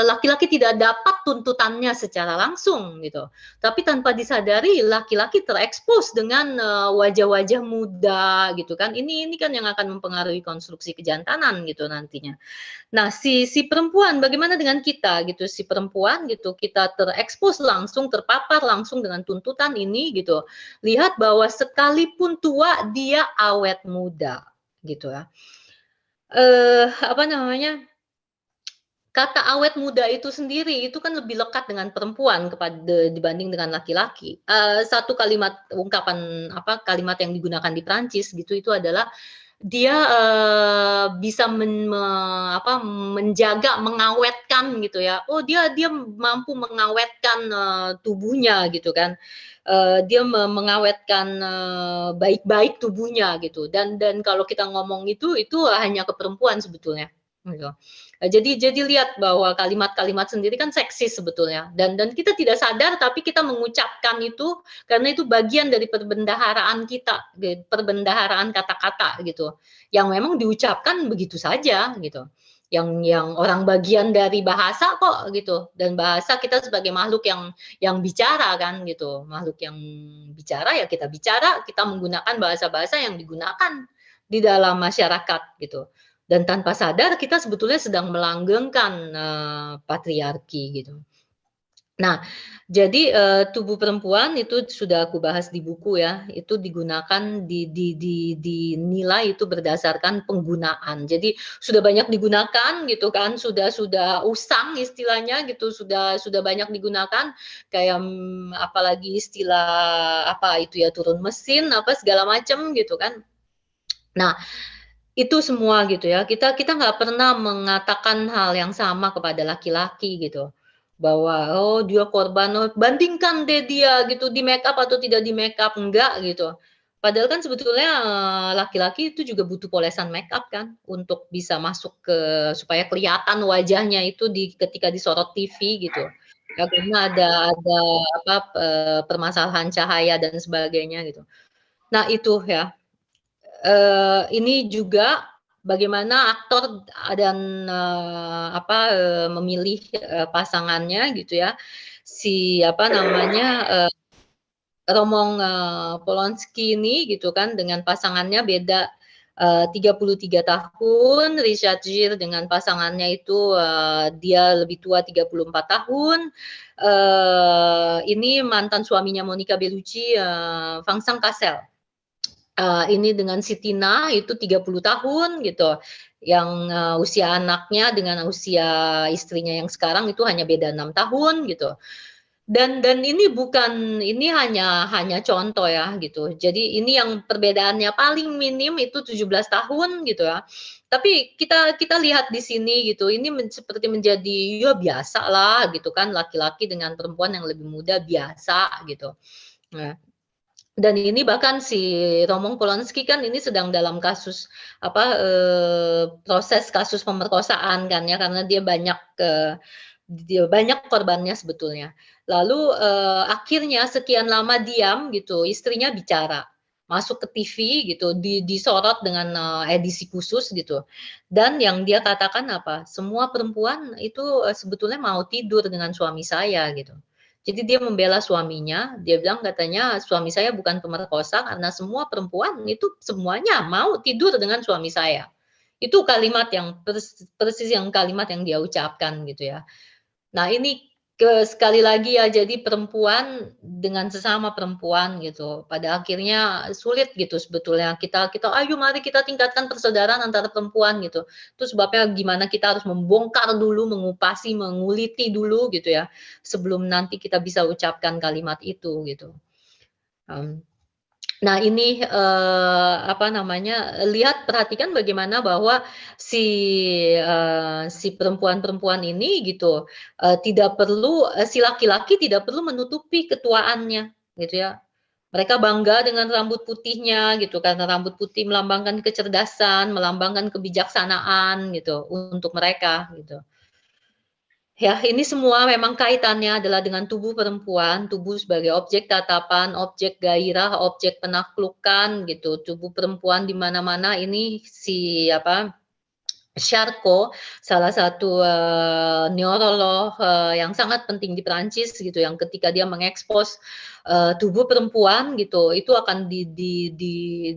laki-laki tidak dapat tuntutannya secara langsung gitu. Tapi tanpa disadari laki-laki terekspos dengan, wajah-wajah muda gitu kan. Ini kan yang akan mempengaruhi konstruksi kejantanan gitu nantinya. Nah, si perempuan bagaimana dengan kita gitu, si perempuan gitu, kita terekspos langsung, terpapar langsung dengan tuntutan ini gitu. Lihat bahwa sekalipun tua dia awet muda gitu ya. Apa namanya, kata awet muda itu sendiri, itu kan lebih lekat dengan perempuan dibanding dengan laki-laki. Satu kalimat ungkapan kalimat yang digunakan di Prancis gitu, itu adalah dia, bisa menjaga, mengawetkan gitu ya. Oh dia mampu mengawetkan, tubuhnya gitu kan. Dia mengawetkan, baik-baik tubuhnya gitu dan kalau kita ngomong itu hanya ke perempuan sebetulnya, gitu. Jadi lihat bahwa kalimat-kalimat sendiri kan seksis sebetulnya dan kita tidak sadar tapi kita mengucapkan itu karena itu bagian dari perbendaharaan kita, perbendaharaan kata-kata gitu, yang memang diucapkan begitu saja gitu. Yang orang bagian dari bahasa kok gitu, dan bahasa kita sebagai makhluk yang bicara kan gitu, makhluk yang bicara ya kita bicara, kita menggunakan bahasa-bahasa yang digunakan di dalam masyarakat gitu. Dan tanpa sadar kita sebetulnya sedang melanggengkan, patriarki gitu. Nah, jadi, tubuh perempuan itu sudah aku bahas di buku ya, itu digunakan dinilai itu berdasarkan penggunaan. Jadi sudah banyak digunakan gitu kan, sudah usang istilahnya gitu, sudah banyak digunakan kayak, apalagi istilah apa itu ya, turun mesin, apa segala macam gitu kan. Nah, itu semua gitu ya, kita kita nggak pernah mengatakan hal yang sama kepada laki-laki gitu, bahwa, "Oh dia korban, oh bandingkan deh dia gitu, di-make-up atau tidak di-make-up," enggak gitu. Padahal kan sebetulnya, laki-laki itu juga butuh polesan make-up kan, untuk bisa masuk supaya kelihatan wajahnya itu ketika disorot TV gitu. Ya karena ada permasalahan cahaya dan sebagainya gitu. Nah itu ya, ini juga bagaimana aktor dan, memilih, pasangannya gitu ya. Si apa namanya, Roman, Polanski ini gitu kan dengan pasangannya beda, 33 tahun, Richard Gere dengan pasangannya itu, dia lebih tua 34 tahun. Ini mantan suaminya Monica Bellucci, Vincent Cassel. Ini dengan si Tina itu 30 tahun gitu, yang, usia anaknya dengan usia istrinya yang sekarang itu hanya beda 6 tahun gitu. Dan ini hanya contoh ya gitu. Jadi ini yang perbedaannya paling minim itu 17 tahun gitu ya. Tapi kita kita lihat di sini gitu, ini seperti menjadi ya biasalah gitu kan laki-laki dengan perempuan yang lebih muda biasa gitu. Nah, dan ini bahkan si Roman Polanski kan ini sedang dalam kasus proses kasus pemerkosaan kan ya, karena dia banyak korbannya sebetulnya. Lalu, akhirnya sekian lama diam gitu, istrinya bicara, masuk ke TV gitu, disorot dengan, edisi khusus gitu. Dan yang dia katakan apa, "Semua perempuan itu, sebetulnya mau tidur dengan suami saya," gitu. Jadi dia membela suaminya, dia bilang katanya, "Suami saya bukan pemerkosa karena semua perempuan itu semuanya mau tidur dengan suami saya." Itu kalimat yang persis yang kalimat yang dia ucapkan gitu ya. Nah ini sekali lagi ya, jadi perempuan dengan sesama perempuan gitu, pada akhirnya sulit gitu sebetulnya kita kita, "Ayo mari kita tingkatkan persaudaraan antara perempuan," gitu. Itu sebabnya gimana kita harus membongkar dulu, mengupasi, menguliti dulu gitu ya, sebelum nanti kita bisa ucapkan kalimat itu gitu. Mmm, Nah ini, apa namanya, perhatikan bagaimana bahwa si, si perempuan-perempuan ini gitu, tidak perlu si laki-laki tidak perlu menutupi ketuaannya, gitu ya. Mereka bangga dengan rambut putihnya gitu, karena rambut putih melambangkan kecerdasan, melambangkan kebijaksanaan gitu, untuk mereka, gitu. Ya, ini semua memang kaitannya adalah dengan tubuh perempuan, tubuh sebagai objek tatapan, objek gairah, objek penaklukan gitu. Tubuh perempuan di mana-mana ini si apa, Charcot, salah satu, neurolog, yang sangat penting di Perancis gitu, yang ketika dia mengekspos, tubuh perempuan gitu, itu akan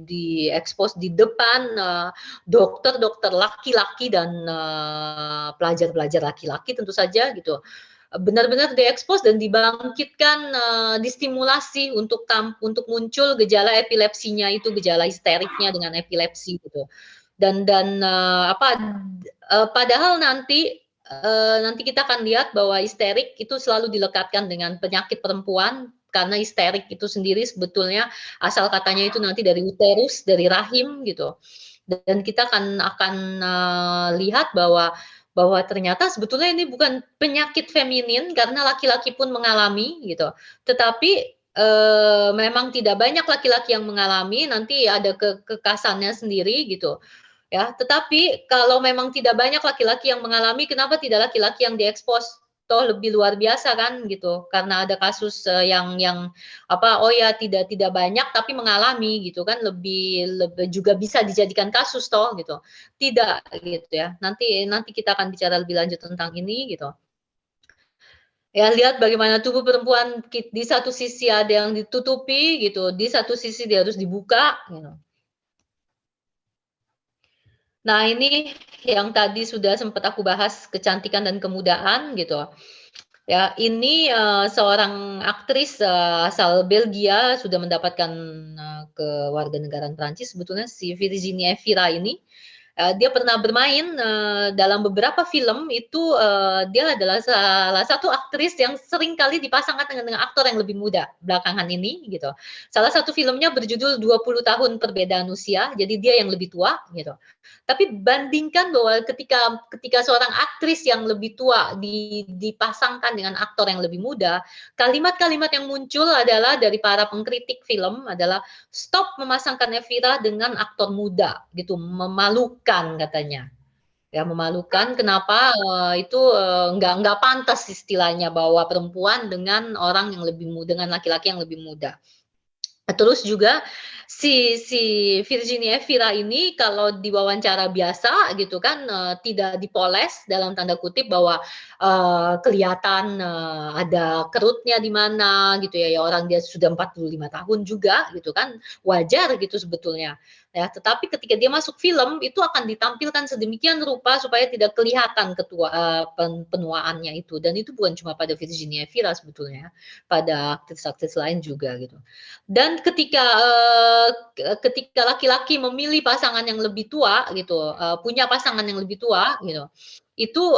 diekspos di depan, dokter-dokter laki-laki dan, pelajar-pelajar laki-laki tentu saja gitu. Benar-benar diekspos dan dibangkitkan, distimulasi untuk muncul gejala epilepsinya itu, gejala histeriknya dengan epilepsi gitu. Padahal nanti kita akan lihat bahwa histerik itu selalu dilekatkan dengan penyakit perempuan, karena histerik itu sendiri sebetulnya asal katanya itu nanti dari uterus, dari rahim gitu. Dan kita akan lihat bahwa ternyata sebetulnya ini bukan penyakit feminin karena laki-laki pun mengalami gitu. Tetapi, memang tidak banyak laki-laki yang mengalami, nanti ada kekhasannya sendiri gitu. Ya, tetapi kalau memang tidak banyak laki-laki yang mengalami, kenapa tidak laki-laki yang diekspos? Toh lebih luar biasa kan gitu, karena ada kasus, yang apa, oh ya tidak banyak tapi mengalami gitu kan, lebih lebih juga bisa dijadikan kasus toh gitu. Tidak gitu ya, nanti nanti kita akan bicara lebih lanjut tentang ini gitu. Ya lihat bagaimana tubuh perempuan di satu sisi ada yang ditutupi gitu, di satu sisi dia harus dibuka gitu. Nah, ini yang tadi sudah sempat aku bahas kecantikan dan kemudaan gitu. Ya, ini, seorang aktris, asal Belgia sudah mendapatkan, kewarganegaraan Prancis sebetulnya si Virginie Efira ini. Dia pernah bermain, dalam beberapa film itu, dia adalah salah satu aktris yang sering kali dipasangkan dengan aktor yang lebih muda belakangan ini gitu. Salah satu filmnya berjudul 20 tahun perbedaan usia, jadi dia yang lebih tua gitu. Tapi bandingkan bahwa ketika ketika seorang aktris yang lebih tua dipasangkan dengan aktor yang lebih muda, kalimat-kalimat yang muncul adalah dari para pengkritik film adalah, "Stop memasangkan Evira dengan aktor muda," gitu, "memalukan," katanya. Ya memalukan kenapa, itu, nggak pantas istilahnya bahwa perempuan dengan orang yang lebih dengan laki-laki yang lebih muda. Terus juga si Virginie Efira ini kalau diwawancara biasa gitu kan, tidak "dipoles" dalam tanda kutip bahwa, kelihatan, ada kerutnya di mana gitu ya, ya orang dia sudah 45 tahun juga gitu kan, wajar gitu sebetulnya. Ya, tetapi ketika dia masuk film, itu akan ditampilkan sedemikian rupa supaya tidak kelihatan penuaannya itu, dan itu bukan cuma pada Virginie Efira sebetulnya, pada aktris-aktris lain juga gitu. Dan ketika laki-laki memilih pasangan yang lebih tua gitu, punya pasangan yang lebih tua gitu, itu,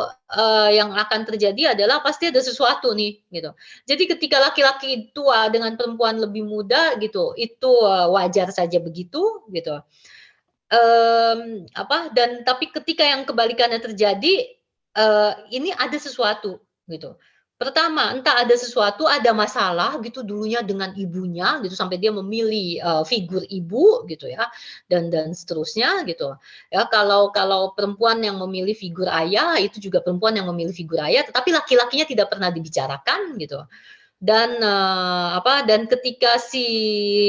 yang akan terjadi adalah pasti ada sesuatu nih gitu. Jadi ketika laki-laki tua dengan perempuan lebih muda gitu, itu, wajar saja begitu gitu. Dan tapi ketika yang kebalikannya terjadi, ini ada sesuatu gitu. Pertama, entah ada sesuatu, ada masalah gitu dulunya dengan ibunya gitu sampai dia memilih, figur ibu gitu ya, dan seterusnya gitu. Ya kalau kalau perempuan yang memilih figur ayah, itu juga perempuan yang memilih figur ayah, tetapi laki-lakinya tidak pernah dibicarakan gitu. Dan ketika si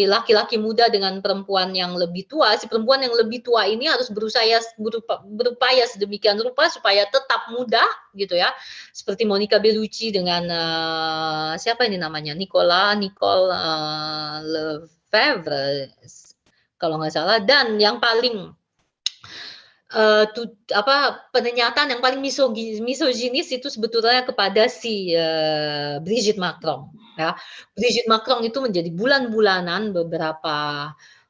laki-laki muda dengan perempuan yang lebih tua, si perempuan yang lebih tua ini harus berupaya sedemikian rupa supaya tetap muda gitu ya. Seperti Monica Bellucci dengan, siapa ini namanya, Nicole, Lefèvre kalau nggak salah, dan yang paling pernyataan yang paling misoginis itu sebetulnya kepada si, Brigitte Macron, ya. Brigitte Macron itu menjadi bulan-bulanan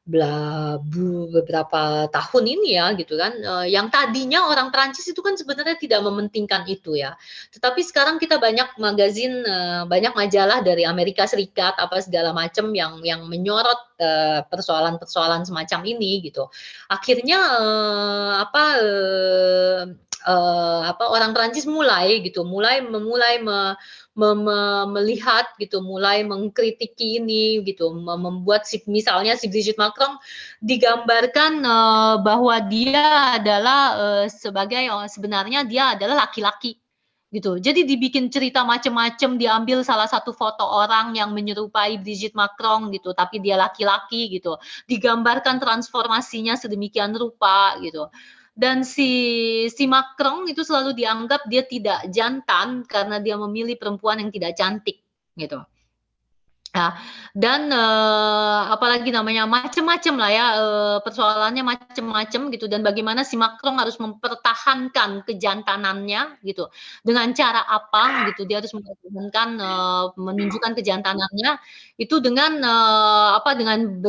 beberapa tahun ini ya gitu kan, yang tadinya orang Prancis itu kan sebenarnya tidak mementingkan itu ya. Tetapi sekarang kita banyak magazin, banyak majalah dari Amerika Serikat apa segala macam yang menyorot, persoalan-persoalan semacam ini gitu. Akhirnya, orang Prancis mulai gitu, mulai melihat gitu, mulai mengkritiki ini gitu, membuat misalnya si Brigitte Macron digambarkan bahwa dia adalah sebagai sebenarnya dia adalah laki-laki gitu. Jadi dibikin cerita macam-macam, diambil salah satu foto orang yang menyerupai Brigitte Macron gitu, tapi dia laki-laki gitu. Digambarkan transformasinya sedemikian rupa gitu. Dan si Macron itu selalu dianggap dia tidak jantan karena dia memilih perempuan yang tidak cantik gitu. Nah, dan, apalagi namanya, macem-macem lah ya, persoalannya macem-macem gitu dan bagaimana si Macron harus mempertahankan kejantanannya gitu. Dengan cara apa gitu, dia harus mempertahankan, menunjukkan kejantanannya itu dengan,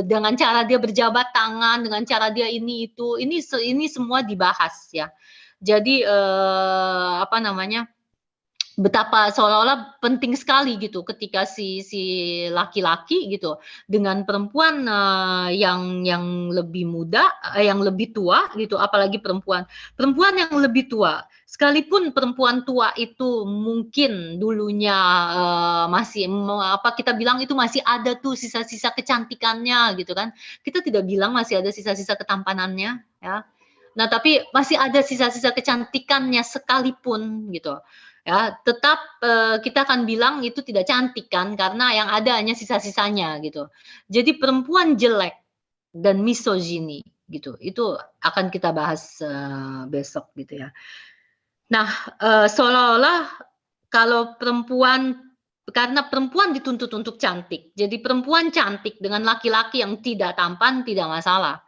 dengan cara dia berjabat tangan, dengan cara dia ini itu, ini semua dibahas ya. Jadi, apa namanya, betapa seolah-olah penting sekali gitu ketika si laki-laki gitu dengan perempuan, yang lebih muda, yang lebih tua gitu, apalagi perempuan. Perempuan yang lebih tua, sekalipun perempuan tua itu mungkin dulunya, masih kita bilang itu masih ada tuh sisa-sisa kecantikannya gitu kan. Kita tidak bilang masih ada sisa-sisa ketampanannya ya. Nah, tapi masih ada sisa-sisa kecantikannya sekalipun gitu. Ya, tetap, kita akan bilang itu tidak cantik kan, karena yang ada hanya sisa-sisanya gitu. Jadi perempuan jelek dan misogini gitu, itu akan kita bahas, besok gitu ya. Nah, seolah-olah kalau karena perempuan dituntut untuk cantik, jadi perempuan cantik dengan laki-laki yang tidak tampan tidak masalah.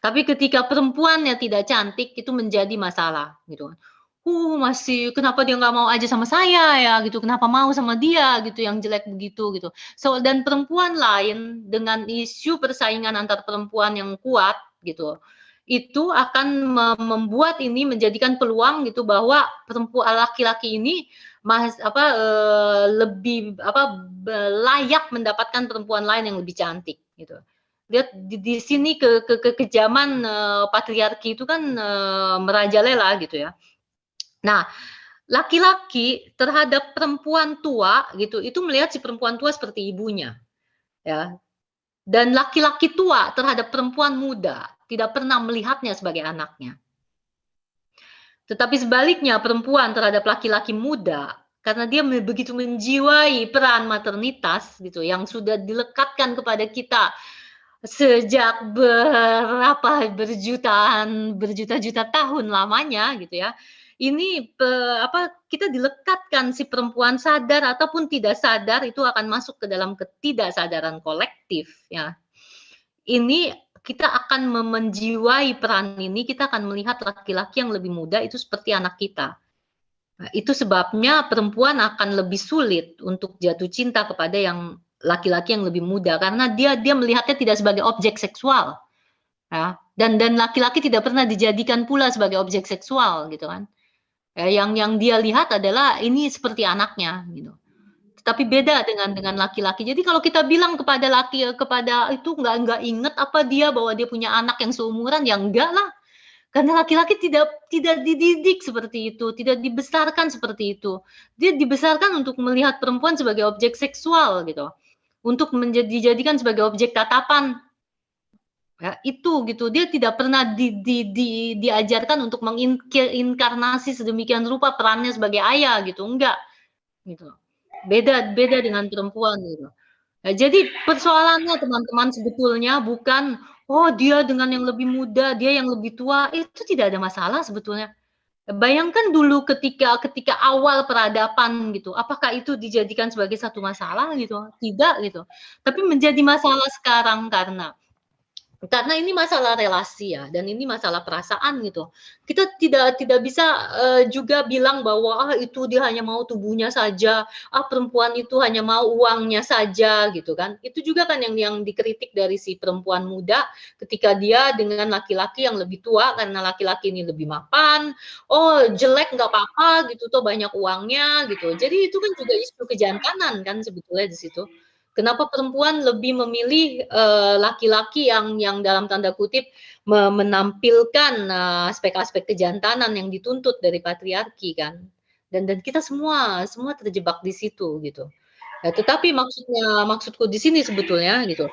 Tapi ketika perempuannya tidak cantik, itu menjadi masalah, gitu kan. Masih kenapa dia nggak mau aja sama saya ya, gitu, kenapa mau sama dia gitu, yang jelek begitu, gitu. Dan perempuan lain dengan isu persaingan antar perempuan yang kuat, gitu, itu akan membuat ini menjadikan peluang gitu bahwa laki-laki ini lebih layak mendapatkan perempuan lain yang lebih cantik, gitu. Lihat di sini kekejaman, patriarki itu kan, merajalela gitu ya. Nah, laki-laki terhadap perempuan tua gitu, itu melihat si perempuan tua seperti ibunya, ya. Dan laki-laki tua terhadap perempuan muda, tidak pernah melihatnya sebagai anaknya. Tetapi sebaliknya perempuan terhadap laki-laki muda, karena dia begitu menjiwai peran maternitas gitu, yang sudah dilekatkan kepada kita sejak berjuta-juta tahun lamanya gitu ya. Ini kita dilekatkan si perempuan sadar ataupun tidak sadar itu akan masuk ke dalam ketidaksadaran kolektif ya. Ini kita akan menjiwai peran ini, kita akan melihat laki-laki yang lebih muda itu seperti anak kita. Nah, itu sebabnya perempuan akan lebih sulit untuk jatuh cinta kepada yang laki-laki yang lebih muda karena dia melihatnya tidak sebagai objek seksual, ya. Dan laki-laki tidak pernah dijadikan pula sebagai objek seksual gitu kan. Yang dia lihat adalah ini seperti anaknya gitu. Tapi beda dengan laki-laki. Jadi kalau kita bilang kepada itu nggak inget apa dia bahwa dia punya anak yang seumuran, ya enggak lah. Karena laki-laki tidak dididik seperti itu, tidak dibesarkan seperti itu. Dia dibesarkan untuk melihat perempuan sebagai objek seksual gitu, untuk dijadikan sebagai objek tatapan. Ya, itu gitu. Dia tidak pernah diajarkan untuk menginkarnasi sedemikian rupa perannya sebagai ayah gitu, enggak gitu. Beda beda dengan perempuan gitu. Nah, jadi persoalannya teman-teman sebetulnya bukan, oh dia dengan yang lebih muda, dia yang lebih tua, itu tidak ada masalah sebetulnya. Bayangkan dulu ketika awal peradaban gitu, apakah itu dijadikan sebagai satu masalah gitu? Tidak gitu. Tapi menjadi masalah sekarang karena Karena ini masalah relasi ya, dan ini masalah perasaan gitu. Kita tidak bisa, juga bilang bahwa, "Ah, itu dia hanya mau tubuhnya saja, ah, perempuan itu hanya mau uangnya saja," gitu kan. Itu juga kan yang dikritik dari si perempuan muda ketika dia dengan laki-laki yang lebih tua karena laki-laki ini lebih mapan, "Oh, jelek nggak apa-apa gitu, toh banyak uangnya," gitu. Jadi itu kan juga isu kejantanan kan sebetulnya di situ. Kenapa perempuan lebih memilih, laki-laki yang dalam tanda kutip menampilkan, aspek-aspek kejantanan yang dituntut dari patriarki kan. Dan kita semua terjebak di situ gitu. Tetapi maksudku di sini sebetulnya gitu,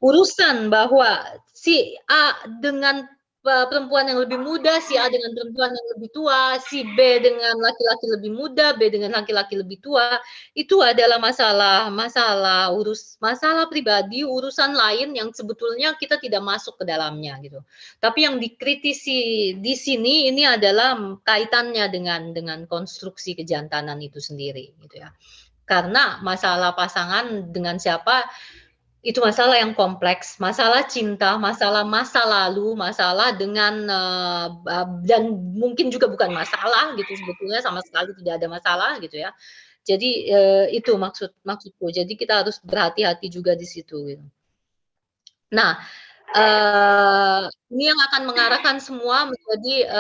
urusan bahwa si A dengan perempuan yang lebih muda, si A dengan perempuan yang lebih tua, si B dengan laki-laki lebih muda, B dengan laki-laki lebih tua, itu adalah masalah pribadi, urusan lain yang sebetulnya kita tidak masuk ke dalamnya gitu. Tapi yang dikritisi di sini ini adalah kaitannya dengan konstruksi kejantanan itu sendiri gitu ya. Karena masalah pasangan dengan siapa itu masalah yang kompleks, masalah cinta, masalah masa lalu, masalah dengan, dan mungkin juga bukan masalah gitu sebetulnya sama sekali tidak ada masalah gitu ya. Jadi, itu maksudku. Jadi kita harus berhati-hati juga di situ gitu. Nah, ini yang akan mengarahkan semua menjadi,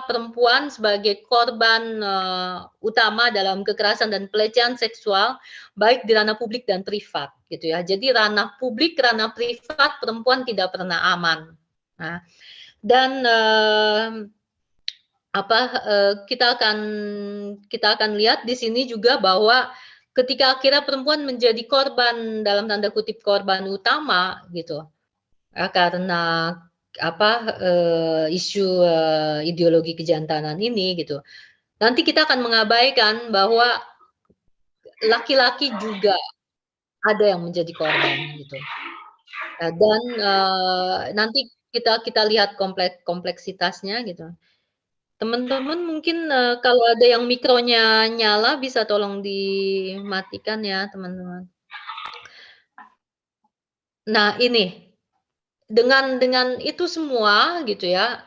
perempuan sebagai korban, utama dalam kekerasan dan pelecehan seksual, baik di ranah publik dan privat, gitu ya. Jadi ranah publik, ranah privat, perempuan tidak pernah aman. Nah, dan, kita akan lihat di sini juga bahwa ketika akhirnya perempuan menjadi korban, dalam tanda kutip, "korban utama" gitu, karena isu, ideologi kejantanan ini gitu. Nanti kita akan mengabaikan bahwa laki-laki juga ada yang menjadi korban gitu. Dan, nanti kita kita lihat kompleksitasnya gitu. Teman-teman mungkin, kalau ada yang mikronya nyala bisa tolong dimatikan ya teman-teman. Nah ini, dengan itu semua gitu ya,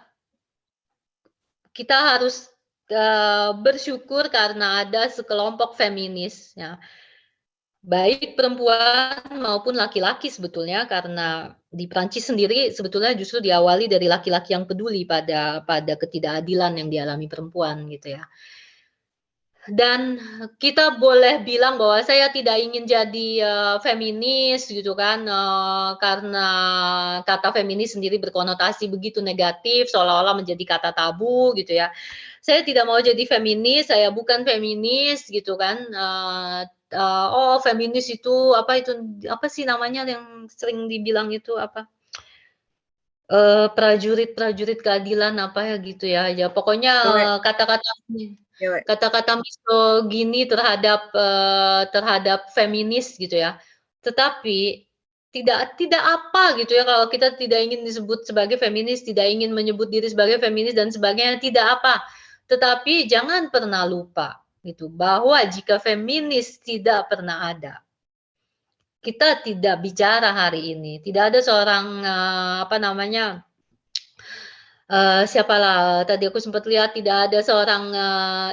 kita harus, bersyukur karena ada sekelompok feminis ya, baik perempuan maupun laki-laki sebetulnya karena di Prancis sendiri sebetulnya justru diawali dari laki-laki yang peduli pada ketidakadilan yang dialami perempuan gitu ya. Dan kita boleh bilang bahwa saya tidak ingin jadi, feminis gitu kan, karena kata feminis sendiri berkonotasi begitu negatif, seolah-olah menjadi kata tabu gitu ya. Saya tidak mau jadi feminis, saya bukan feminis gitu kan, oh feminis itu apa sih namanya yang sering dibilang itu apa, prajurit-prajurit keadilan apa ya gitu ya, ya pokoknya,
Cewek,
kata-kata
cewek.
kata-kata misogini terhadap feminis gitu ya. Tetapi tidak apa gitu ya kalau kita tidak ingin disebut sebagai feminis, tidak ingin menyebut diri sebagai feminis dan sebagainya, tidak apa. Tetapi jangan pernah lupa gitu, bahwa jika feminis tidak pernah ada, kita tidak bicara hari ini, tidak ada seorang, siapalah tadi aku sempat lihat tidak ada seorang,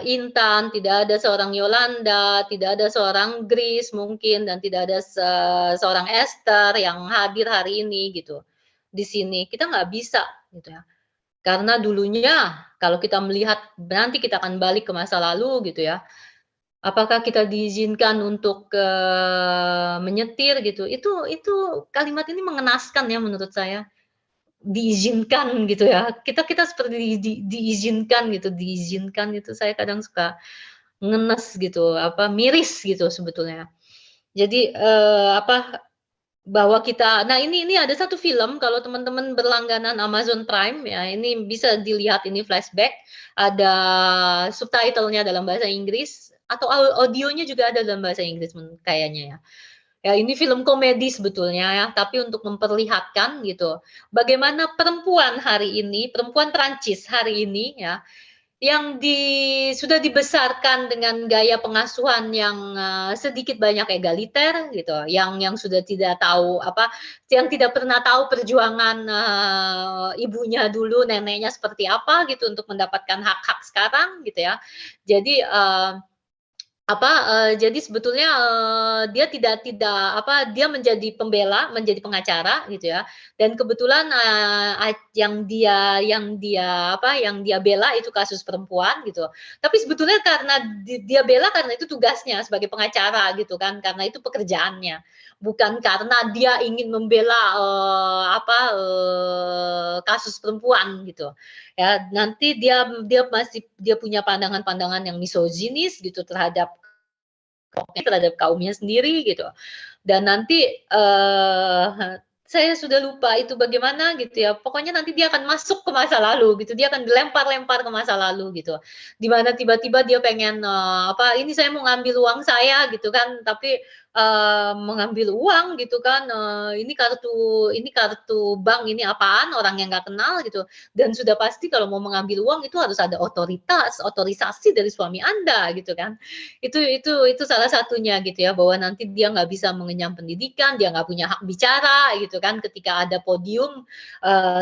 Intan, tidak ada seorang Yolanda, tidak ada seorang Grace mungkin dan tidak ada seorang Esther yang hadir hari ini gitu, di sini. Kita nggak bisa gitu ya. Karena dulunya kalau kita melihat nanti kita akan balik ke masa lalu gitu ya, apakah kita diizinkan untuk, menyetir gitu, itu kalimat ini mengenaskan ya menurut saya. Diizinkan gitu ya, kita kita seperti diizinkan gitu, diizinkan itu saya kadang suka ngenes gitu, miris gitu sebetulnya. Jadi, bahwa kita nah ini ada satu film kalau teman-teman berlangganan Amazon Prime ya, ini bisa dilihat ini flashback, ada subtitle-nya dalam bahasa Inggris atau audionya juga ada dalam bahasa Inggris kayaknya ya. Ya ini film komedi sebetulnya ya, tapi untuk memperlihatkan gitu, bagaimana perempuan hari ini, perempuan Prancis hari ini ya, sudah dibesarkan dengan gaya pengasuhan yang, sedikit banyak egaliter gitu, yang sudah tidak tahu yang tidak pernah tahu perjuangan, ibunya dulu, neneknya seperti apa gitu untuk mendapatkan hak-hak sekarang gitu ya. Jadi, jadi sebetulnya, dia dia menjadi pembela, menjadi pengacara gitu ya, dan kebetulan, yang dia bela itu kasus perempuan gitu. Tapi sebetulnya karena dia bela karena itu tugasnya sebagai pengacara gitu kan, karena itu pekerjaannya. Bukan karena dia ingin membela, kasus perempuan gitu. Ya, nanti dia punya pandangan-pandangan yang misoginis gitu terhadap kaumnya sendiri gitu. Dan nanti, saya sudah lupa itu bagaimana gitu ya, pokoknya nanti dia akan masuk ke masa lalu gitu, dia akan dilempar-lempar ke masa lalu gitu. Di mana tiba-tiba dia pengen, "Ini saya mau ngambil uang saya," gitu kan, tapi, mengambil uang gitu kan, "Ini kartu bank, ini apaan?" Orang yang nggak kenal gitu. Dan sudah pasti kalau mau mengambil uang itu harus ada otorisasi dari suami Anda gitu kan. Itu salah satunya gitu ya, bahwa nanti dia nggak bisa mengenyam pendidikan, dia nggak punya hak bicara gitu kan, ketika ada podium,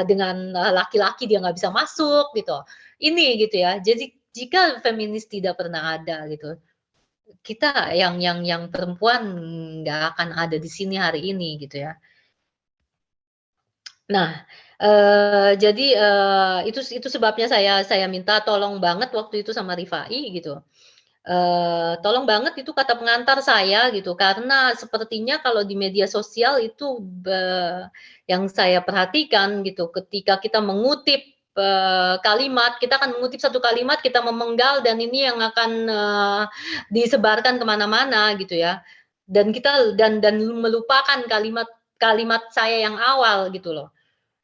dengan, laki-laki dia nggak bisa masuk gitu. Ini gitu ya, jadi jika feminis tidak pernah ada gitu, kita yang perempuan nggak akan ada di sini hari ini gitu ya. Nah, jadi, itu sebabnya saya minta tolong banget waktu itu sama Rifai gitu. Tolong banget itu kata pengantar saya gitu, karena sepertinya kalau di media sosial itu yang saya perhatikan gitu, ketika kita mengutip, kalimat, kita akan mengutip satu kalimat, kita memenggal dan ini yang akan, disebarkan ke mana-mana gitu ya. Dan kita melupakan kalimat kalimat saya yang awal gitu loh.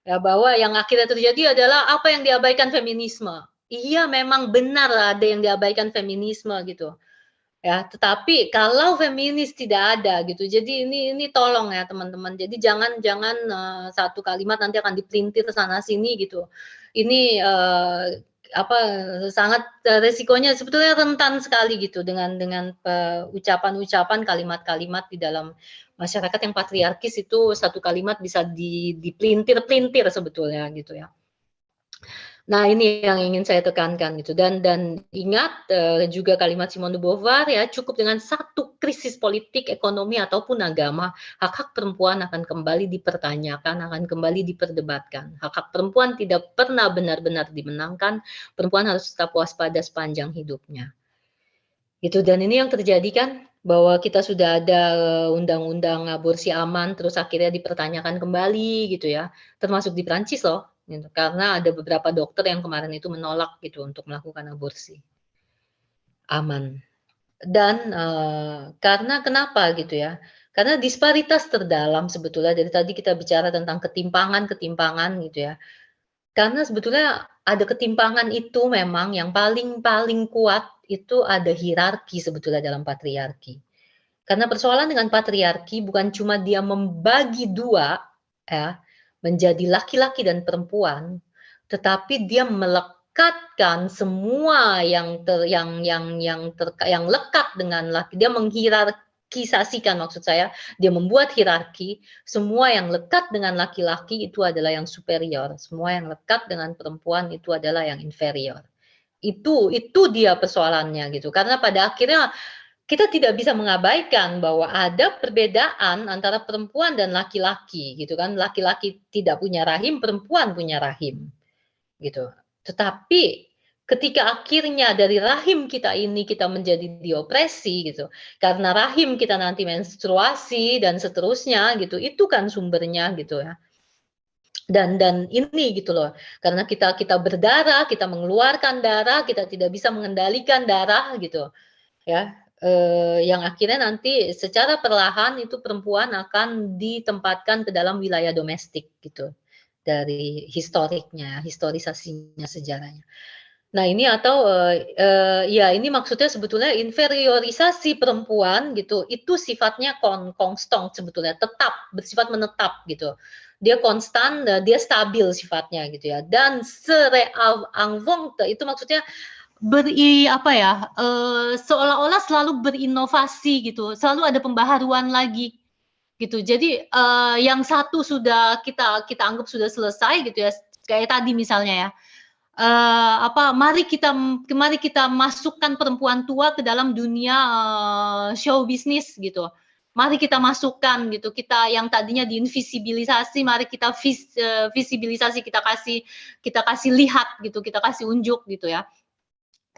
Ya, bahwa yang akhirnya terjadi adalah apa yang diabaikan feminisme. Iya, memang benar ada yang diabaikan feminisme gitu. Ya, tetapi kalau feminis tidak ada gitu, jadi ini tolong ya teman-teman, jadi jangan jangan, satu kalimat nanti akan dipelintir sana sini gitu. Ini, apa, sangat, resikonya sebetulnya rentan sekali gitu dengan, ucapan-ucapan, kalimat-kalimat di dalam masyarakat yang patriarkis itu satu kalimat bisa dipelintir-pelintir sebetulnya gitu ya. Nah, ini yang ingin saya tekankan gitu dan ingat, juga kalimat Simone de Beauvoir ya, cukup dengan satu krisis politik, ekonomi, ataupun agama, hak-hak perempuan akan kembali dipertanyakan, akan kembali diperdebatkan. Hak-hak perempuan tidak pernah benar-benar dimenangkan, perempuan harus tetap waspada sepanjang hidupnya. Gitu, dan ini yang terjadi kan, bahwa kita sudah ada, undang-undang aborsi aman, terus akhirnya dipertanyakan kembali gitu ya, termasuk di Prancis loh, gitu. Karena ada beberapa dokter yang kemarin itu menolak gitu untuk melakukan aborsi aman. Dan, karena kenapa gitu ya, karena disparitas terdalam sebetulnya dari tadi kita bicara tentang ketimpangan-ketimpangan gitu ya. Karena sebetulnya ada ketimpangan itu memang yang paling paling kuat itu ada hierarki sebetulnya dalam patriarki. Karena persoalan dengan patriarki bukan cuma dia membagi 2 ya, menjadi laki-laki dan perempuan, tetapi dia melekatkan semua yang lekat dengan laki, dia menghierarkisasikan maksud saya, dia membuat hierarki, semua yang lekat dengan laki-laki itu adalah yang superior, semua yang lekat dengan perempuan itu adalah yang inferior. Itu dia persoalannya gitu, karena pada akhirnya kita tidak bisa mengabaikan bahwa ada perbedaan antara perempuan dan laki-laki gitu kan, laki-laki tidak punya rahim, perempuan punya rahim, gitu. Tetapi ketika akhirnya dari rahim kita ini kita menjadi diopresi gitu, karena rahim kita nanti menstruasi dan seterusnya gitu, itu kan sumbernya gitu ya. Dan ini gitu loh, karena kita kita berdarah, kita mengeluarkan darah, kita tidak bisa mengendalikan darah gitu. Ya, yang akhirnya nanti secara perlahan itu perempuan akan ditempatkan ke dalam wilayah domestik gitu, dari historiknya, historisasinya, sejarahnya. Nah ini atau, ya ini maksudnya sebetulnya inferiorisasi perempuan gitu, itu sifatnya konstan sebetulnya, tetap, bersifat menetap gitu. Dia konstan, dia stabil sifatnya gitu ya, dan itu maksudnya apa ya, seolah-olah selalu berinovasi gitu, selalu ada pembaharuan lagi, gitu. Jadi, yang satu sudah kita anggap sudah selesai gitu ya, kayak tadi misalnya ya, mari kita masukkan perempuan tua ke dalam dunia, show bisnis gitu. Mari kita masukkan gitu, kita yang tadinya diinvisibilisasi, mari kita visibilisasi, kita kasih lihat gitu, kita kasih unjuk gitu ya.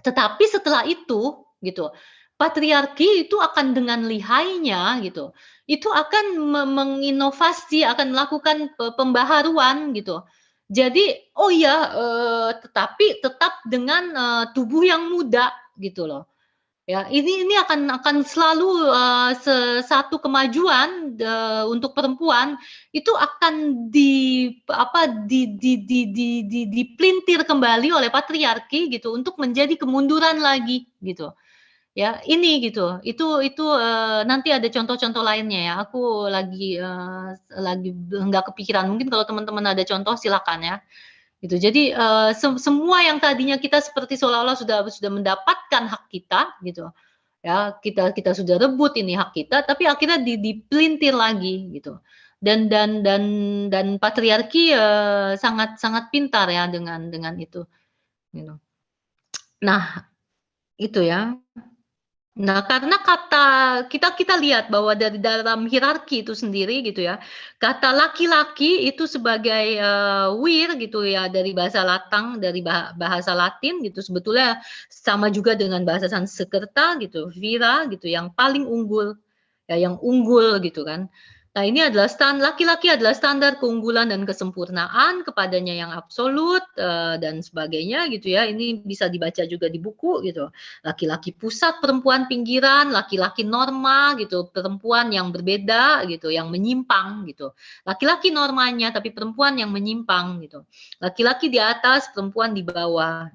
Tetapi setelah itu, gitu, patriarki itu akan dengan lihainya gitu, itu akan menginovasi, akan melakukan pembaharuan gitu. Jadi, oh ya, tetapi tetap dengan, tubuh yang muda gitu loh. Ya, ini akan selalu, satu kemajuan untuk perempuan itu akan dipelintir kembali oleh patriarki gitu untuk menjadi kemunduran lagi gitu. Ya, ini gitu. Itu, nanti ada contoh-contoh lainnya ya. Aku lagi nggak kepikiran. Mungkin kalau teman-teman ada contoh silakan ya. Gitu. Jadi, semua yang tadinya kita seperti seolah-olah sudah mendapatkan hak kita gitu, ya, kita sudah rebut ini hak kita, tapi akhirnya dipelintir lagi gitu. Dan patriarki, sangat sangat pintar ya dengan itu, gitu. Nah, itu ya. Nah, karena kita kita lihat bahwa dari dalam hierarki itu sendiri gitu ya, kata laki-laki itu sebagai, wir gitu ya dari bahasa Latang, dari bahasa Latin gitu sebetulnya sama juga dengan bahasa Sanskerta gitu, vira gitu yang paling unggul, ya yang unggul gitu kan. Nah, ini adalah laki-laki adalah standar keunggulan dan kesempurnaan, kepadanya yang absolut, dan sebagainya gitu ya. Ini bisa dibaca juga di buku gitu. Laki-laki pusat, perempuan pinggiran, laki-laki norma gitu, perempuan yang berbeda gitu, yang menyimpang gitu. Laki-laki normanya tapi perempuan yang menyimpang gitu. Laki-laki di atas, perempuan di bawah.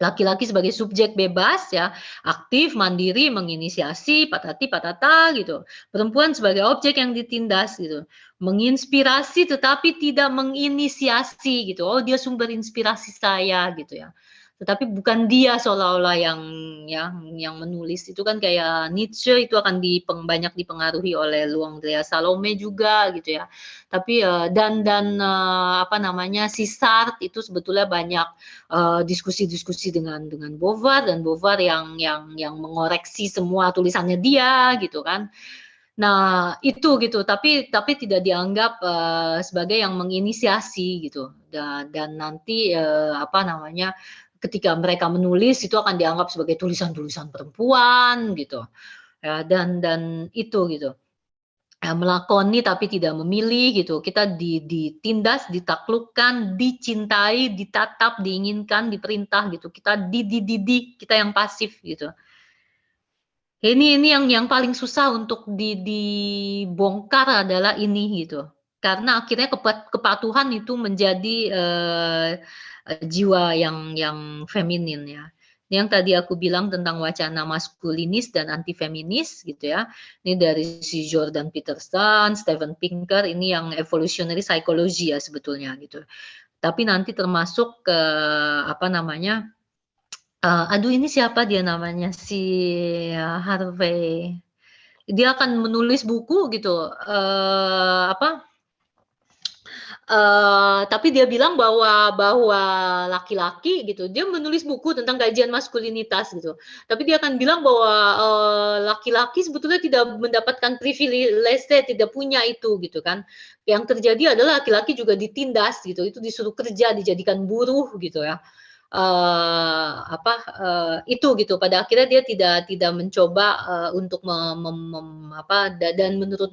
Laki-laki sebagai subjek bebas ya, aktif, mandiri, menginisiasi, patati patata gitu. Perempuan sebagai objek yang ditindas gitu. Menginspirasi tetapi tidak menginisiasi gitu. Oh, dia sumber inspirasi saya gitu ya. Tetapi bukan dia seolah-olah yang menulis. Itu kan kayak Nietzsche itu akan banyak dipengaruhi oleh Luang-Andrea Salome juga gitu ya. Tapi, apa namanya, si Sartre itu sebetulnya banyak diskusi-diskusi dengan Beauvoir dan Beauvoir yang mengoreksi semua tulisannya dia gitu kan. Nah, itu gitu, tapi tidak dianggap, sebagai yang menginisiasi gitu, dan nanti, apa namanya, ketika mereka menulis itu akan dianggap sebagai tulisan-tulisan perempuan gitu, ya, dan itu gitu. Melakoni tapi tidak memilih gitu. Kita ditindas, ditaklukkan, dicintai, ditatap, diinginkan, diperintah gitu. Kita dididik, kita yang pasif gitu. Ini yang paling susah untuk dibongkar adalah ini gitu. Karena akhirnya kepatuhan itu menjadi, jiwa yang feminin ya. Yang tadi aku bilang tentang wacana maskulinis dan anti feminis gitu ya. Ini dari si Jordan Peterson, Steven Pinker, ini yang evolutionary psychology ya sebetulnya gitu. Tapi nanti termasuk ke apa namanya, aduh ini siapa dia namanya, si Harvey. Dia akan menulis buku gitu, tapi dia bilang bahwa laki-laki gitu, dia menulis buku tentang kajian maskulinitas gitu. Tapi dia akan bilang bahwa, laki-laki sebetulnya tidak mendapatkan privilege, tidak punya itu gitu kan. Yang terjadi adalah laki-laki juga ditindas gitu, itu disuruh kerja, dijadikan buruh gitu ya. Itu gitu, pada akhirnya dia tidak mencoba, untuk dan menurut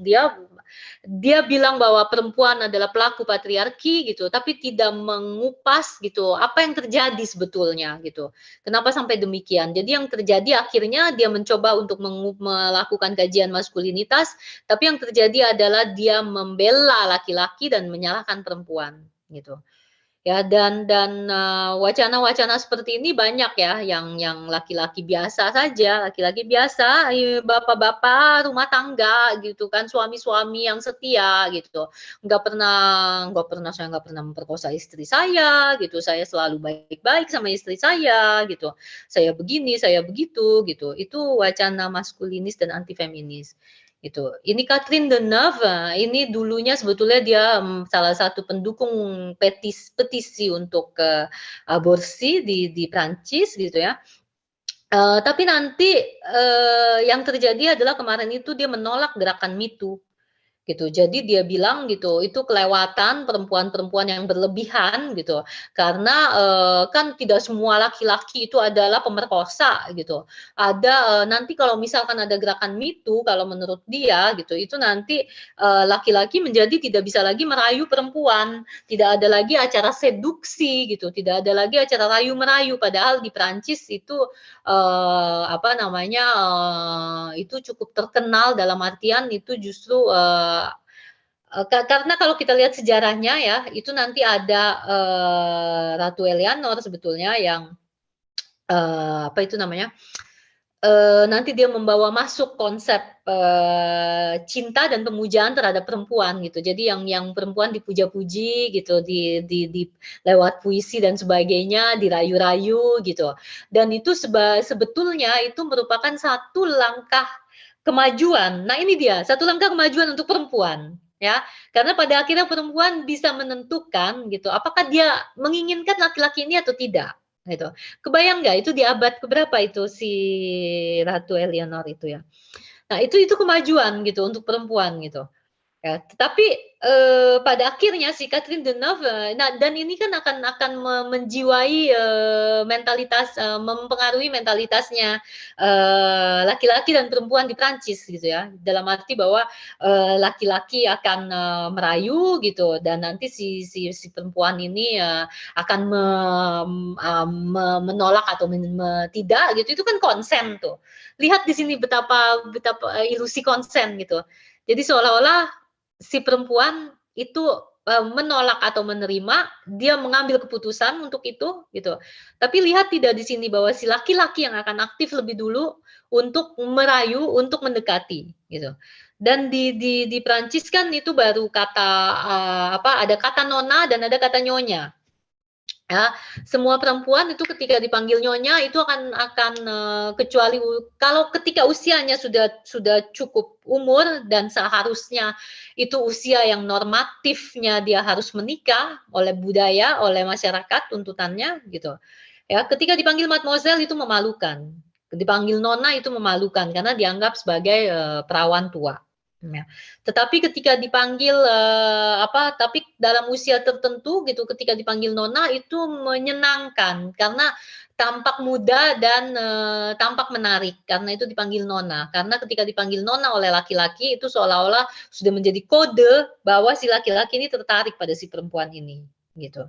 dia bilang bahwa perempuan adalah pelaku patriarki gitu, tapi tidak mengupas gitu, apa yang terjadi sebetulnya gitu. Kenapa sampai demikian? Jadi yang terjadi akhirnya dia mencoba untuk melakukan kajian maskulinitas, tapi yang terjadi adalah dia membela laki-laki dan menyalahkan perempuan gitu. Ya, wacana-wacana seperti ini banyak ya, yang laki-laki biasa saja, laki-laki biasa, bapak-bapak rumah tangga gitu kan, suami-suami yang setia gitu. Saya nggak pernah memperkosa istri saya gitu, saya selalu baik-baik sama istri saya gitu. Saya begini, saya begitu gitu. Itu wacana maskulinis dan anti feminis. Gitu. Ini Catherine Deneuve, ini dulunya sebetulnya dia salah satu pendukung petisi untuk aborsi di Prancis gitu ya. Tapi nanti yang terjadi adalah kemarin itu dia menolak gerakan Me Too gitu. Jadi dia bilang gitu, itu kelewatan perempuan-perempuan yang berlebihan gitu. Karena kan tidak semua laki-laki itu adalah pemerkosa gitu. Ada nanti kalau misalkan ada gerakan Me Too, kalau menurut dia gitu, itu nanti laki-laki menjadi tidak bisa lagi merayu perempuan, tidak ada lagi acara seduksi gitu, tidak ada lagi acara rayu-merayu. Padahal di Prancis itu apa namanya itu cukup terkenal dalam artian itu justru karena kalau kita lihat sejarahnya ya, itu nanti ada Ratu Eleanor sebetulnya yang apa itu namanya, nanti dia membawa masuk konsep cinta dan pemujaan terhadap perempuan gitu. Jadi yang perempuan dipuja-puji gitu, di lewat puisi dan sebagainya, dirayu-rayu gitu. Dan itu sebetulnya itu merupakan satu langkah kemajuan. Nah ini dia, satu langkah kemajuan untuk perempuan ya. Karena pada akhirnya perempuan bisa menentukan gitu, apakah dia menginginkan laki-laki ini atau tidak gitu. Kebayang nggak itu di abad keberapa itu si Ratu Eleanor itu ya. Nah itu kemajuan gitu untuk perempuan gitu. Ya, tetapi pada akhirnya si Catherine Deneuve, nah dan ini kan akan menjiwai mentalitas, mempengaruhi mentalitasnya laki-laki dan perempuan di Prancis gitu ya. Dalam arti bahwa laki-laki akan merayu gitu dan nanti si perempuan ini akan menolak atau tidak gitu. Itu kan konsen tuh. Lihat di sini betapa betapa ilusi konsen gitu. Jadi seolah-olah si perempuan itu menolak atau menerima, dia mengambil keputusan untuk itu gitu. Tapi lihat tidak di sini bahwa si laki-laki yang akan aktif lebih dulu untuk merayu, untuk mendekati gitu. Dan di Prancis kan itu baru kata apa ada kata nona dan ada kata nyonya. Ya, semua perempuan itu ketika dipanggil nyonya itu akan kecuali kalau ketika usianya sudah cukup umur dan seharusnya itu usia yang normatifnya dia harus menikah oleh budaya, oleh masyarakat tuntutannya gitu. Ya, ketika dipanggil mademoiselle itu memalukan. Dipanggil nona itu memalukan karena dianggap sebagai perawan tua. Ya. Tetapi ketika dipanggil tapi dalam usia tertentu gitu ketika dipanggil nona itu menyenangkan karena tampak muda dan tampak menarik karena itu dipanggil nona. Karena ketika dipanggil nona oleh laki-laki itu seolah-olah sudah menjadi kode bahwa si laki-laki ini tertarik pada si perempuan ini gitu.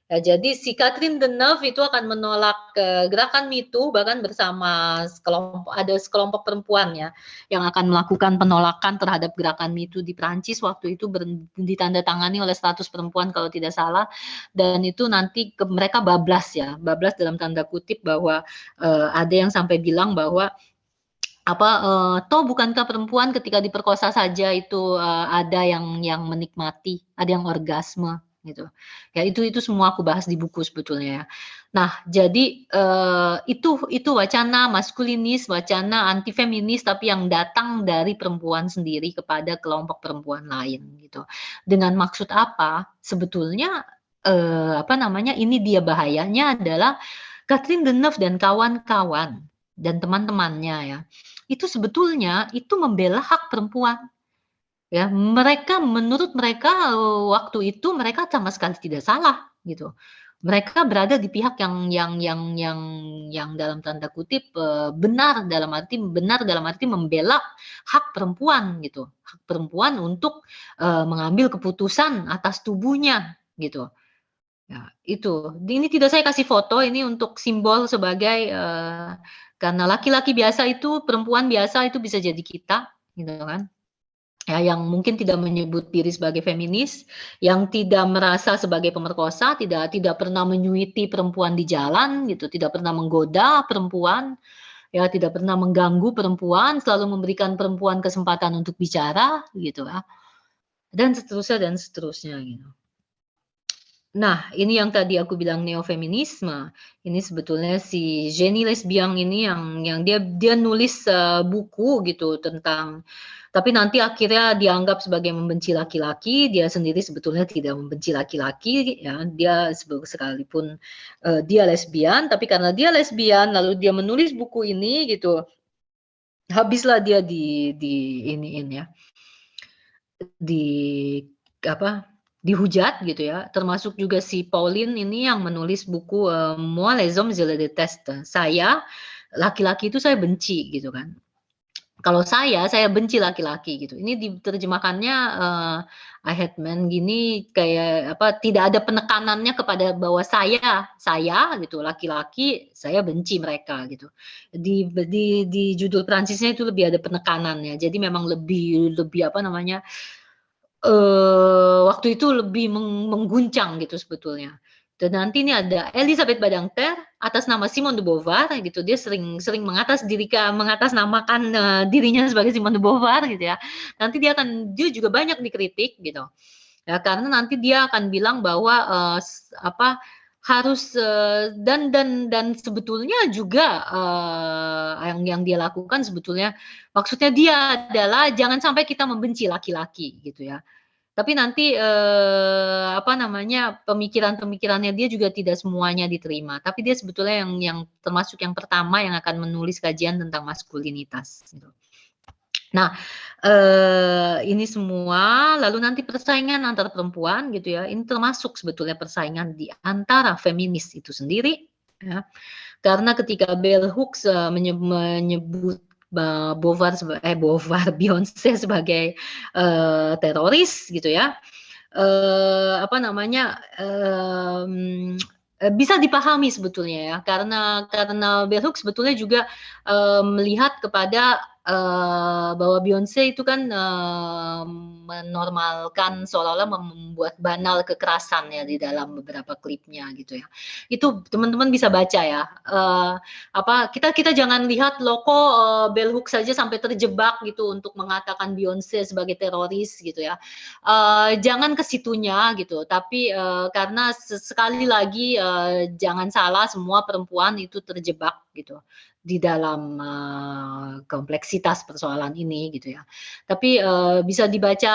Ya, jadi si Catherine Deneuve itu akan menolak gerakan Me Too bahkan bersama sekelompok perempuan ya yang akan melakukan penolakan terhadap gerakan Me Too di Prancis waktu itu ditandatangani oleh 100 perempuan kalau tidak salah dan itu nanti mereka bablas dalam tanda kutip bahwa ada yang sampai bilang bahwa toh bukankah perempuan ketika diperkosa saja itu ada yang menikmati, ada yang orgasme gitu. Ya itu semua aku bahas di buku sebetulnya ya. Nah, jadi itu wacana maskulinis, wacana anti feminis tapi yang datang dari perempuan sendiri kepada kelompok perempuan lain gitu. Dengan maksud apa? Sebetulnya ini dia bahayanya adalah Catherine Deneuve dan kawan-kawan dan teman-temannya ya itu sebetulnya itu membela hak perempuan. Ya, menurut mereka waktu itu mereka sama sekali tidak salah gitu. Mereka berada di pihak yang dalam tanda kutip benar dalam arti membela hak perempuan gitu. Hak perempuan untuk mengambil keputusan atas tubuhnya gitu. Ya, itu. Ini tidak saya kasih foto ini untuk simbol sebagai karena laki-laki biasa itu, perempuan biasa itu bisa jadi kita, gitu kan. ya, yang mungkin tidak menyebut diri sebagai feminis, yang tidak merasa sebagai pemerkosa, tidak pernah menyuiti perempuan di jalan gitu, tidak pernah menggoda perempuan, ya tidak pernah mengganggu perempuan, selalu memberikan perempuan kesempatan untuk bicara gitu ya, dan seterusnya gitu. Nah, ini yang tadi aku bilang neofeminisme, ini sebetulnya si Jenny Lesbian ini yang dia nulis, buku gitu tentang, tapi nanti akhirnya dianggap sebagai membenci laki-laki, dia sendiri sebetulnya tidak membenci laki-laki ya, dia sekalipun, dia lesbian, tapi karena dia lesbian lalu dia menulis buku ini gitu, habislah dia iniin ya, di apa, dihujat gitu ya, termasuk juga si Pauline ini yang menulis buku, Moi les hommes je les déteste, saya, laki-laki itu saya benci gitu kan. Kalau saya benci laki-laki gitu. Ini diterjemahkannya, I hate men gini kayak apa, tidak ada penekanannya kepada bahwa saya gitu, laki-laki, saya benci mereka gitu. Di judul Prancisnya itu lebih ada penekanannya. Jadi memang lebih lebih apa namanya, waktu itu lebih mengguncang gitu sebetulnya. Dan nanti ini ada Elisabeth Badinter atas nama Simone de Beauvoir gitu, dia sering sering mengatasnamakan, dirinya sebagai Simone de Beauvoir gitu ya. Nanti dia juga banyak dikritik gitu, ya karena nanti dia akan bilang bahwa, harus, dan sebetulnya juga, yang dia lakukan sebetulnya maksudnya dia adalah jangan sampai kita membenci laki-laki gitu ya. Tapi nanti, apa namanya, pemikiran-pemikirannya dia juga tidak semuanya diterima, tapi dia sebetulnya yang termasuk yang pertama yang akan menulis kajian tentang maskulinitas, gitu. Nah, ini semua lalu nanti persaingan antar perempuan gitu ya, ini termasuk sebetulnya persaingan di antara feminis itu sendiri, ya. Karena ketika Bell Hooks, menyebut Beauvoir, Beyonce sebagai, teroris gitu ya, apa namanya, bisa dipahami sebetulnya ya, karena Bell Hooks sebetulnya juga, melihat kepada, bahwa Beyonce itu kan, menormalkan seolah-olah membuat banal kekerasan ya di dalam beberapa klipnya gitu ya. Itu teman-teman bisa baca ya, apa, kita jangan lihat loh kok, Bell Hooks saja sampai terjebak gitu untuk mengatakan Beyonce sebagai teroris gitu ya. Jangan ke situnya gitu, tapi, karena sekali lagi, jangan salah semua perempuan itu terjebak gitu, di dalam, kompleksitas persoalan ini gitu ya. Tapi, bisa dibaca,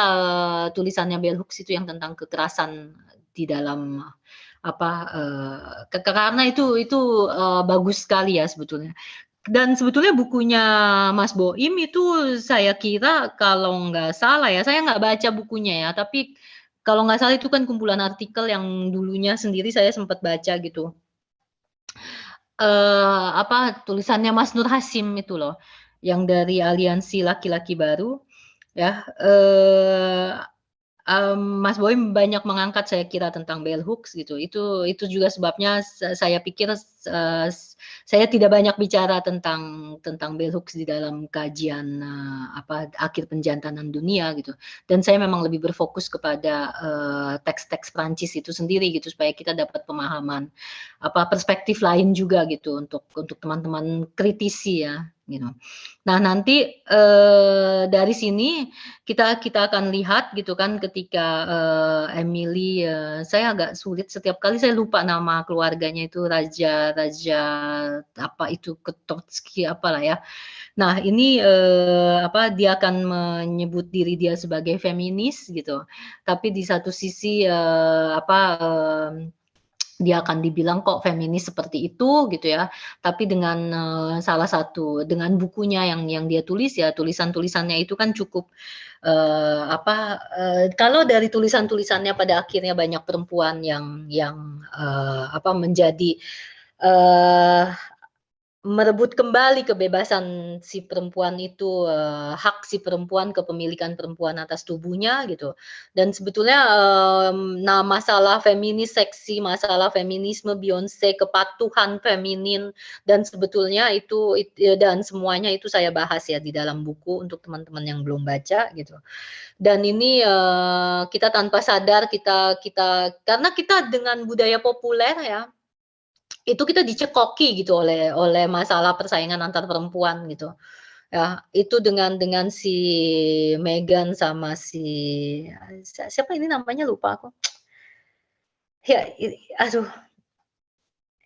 tulisannya Bell Hooks itu yang tentang kekerasan di dalam apa, karena itu, bagus sekali ya sebetulnya. Dan sebetulnya bukunya Mas Boim itu saya kira kalau nggak salah ya, saya nggak baca bukunya ya, tapi kalau nggak salah itu kan kumpulan artikel yang dulunya sendiri saya sempat baca gitu. Apa, tulisannya Mas Nur Hasim itu loh, yang dari Aliansi Laki-Laki Baru ya, Mas Boim banyak mengangkat saya kira tentang bell hooks gitu. Itu juga sebabnya saya pikir, saya tidak banyak bicara tentang bell hooks di dalam kajian, apa, akhir penjantanan dunia gitu. Dan saya memang lebih berfokus kepada, teks-teks Prancis itu sendiri gitu, supaya kita dapat pemahaman, apa, perspektif lain juga gitu untuk teman-teman kritisi ya, gitu. Nah nanti, dari sini kita akan lihat gitu kan ketika, Emily, saya agak sulit setiap kali saya lupa nama keluarganya itu Raja Raja apa itu Ketotski apalah ya. Nah ini, apa, dia akan menyebut diri dia sebagai feminis gitu, tapi di satu sisi, apa, dia akan dibilang kok feminis seperti itu gitu ya, tapi dengan, salah satu dengan bukunya yang dia tulis ya, tulisan-tulisannya itu kan cukup, apa, kalau dari tulisan-tulisannya pada akhirnya banyak perempuan yang, apa, menjadi, eee merebut kembali kebebasan si perempuan itu, hak si perempuan, kepemilikan perempuan atas tubuhnya gitu. Dan sebetulnya, nah masalah feminis seksi, masalah feminisme Beyonce, kepatuhan feminin dan sebetulnya dan semuanya itu saya bahas ya di dalam buku untuk teman-teman yang belum baca gitu. Dan ini, kita tanpa sadar kita karena kita dengan budaya populer ya, itu kita dicekoki gitu oleh masalah persaingan antar perempuan gitu. Ya, itu dengan si Meghan sama si siapa ini namanya lupa aku. Ya, aduh,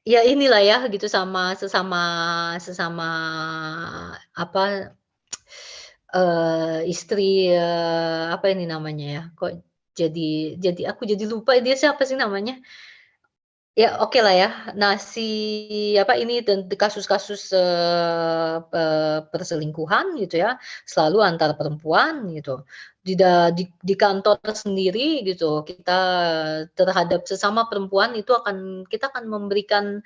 ya inilah ya gitu sama sesama sesama apa, istri, apa ini namanya ya, kok jadi aku jadi lupa dia siapa sih namanya. Ya okelah ya. Nah apa ini kasus-kasus, perselingkuhan gitu ya, selalu antar perempuan gitu. Di kantor sendiri gitu, kita terhadap sesama perempuan itu kita akan memberikan,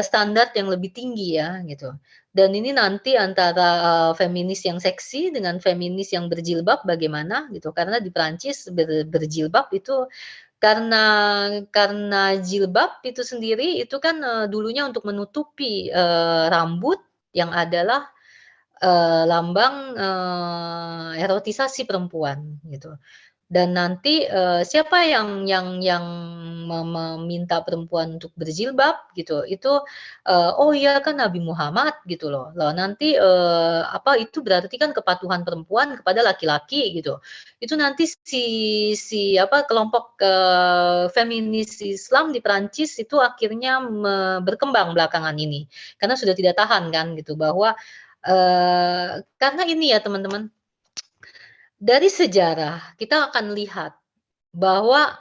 standar yang lebih tinggi ya gitu. Dan ini nanti antara, feminis yang seksi dengan feminis yang berjilbab bagaimana gitu, karena di Prancis berjilbab itu karena jilbab itu sendiri itu kan, dulunya untuk menutupi, rambut yang adalah, lambang, erotisasi perempuan gitu. Dan nanti, siapa yang meminta perempuan untuk berjilbab gitu, itu, oh iya kan Nabi Muhammad gitu loh. Lah nanti, apa itu berarti kan kepatuhan perempuan kepada laki-laki gitu. Itu nanti apa kelompok, feminis Islam di Prancis itu akhirnya berkembang belakangan ini. Karena sudah tidak tahan kan gitu bahwa, karena ini ya teman-teman, dari sejarah kita akan lihat bahwa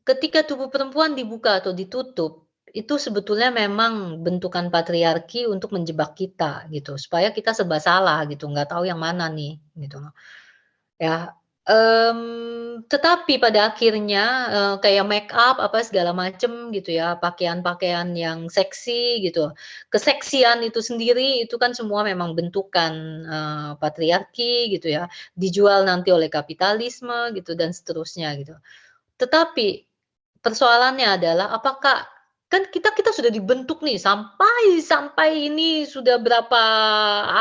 ketika tubuh perempuan dibuka atau ditutup, itu sebetulnya memang bentukan patriarki untuk menjebak kita gitu, supaya kita serba salah gitu, nggak tahu yang mana nih gitu loh. Ya, tetapi pada akhirnya, kayak make up apa segala macem gitu ya, pakaian-pakaian yang seksi gitu, keseksian itu sendiri itu kan semua memang bentukan, patriarki gitu ya, dijual nanti oleh kapitalisme gitu dan seterusnya gitu. Tetapi persoalannya adalah apakah kan kita kita sudah dibentuk nih sampai sampai ini sudah berapa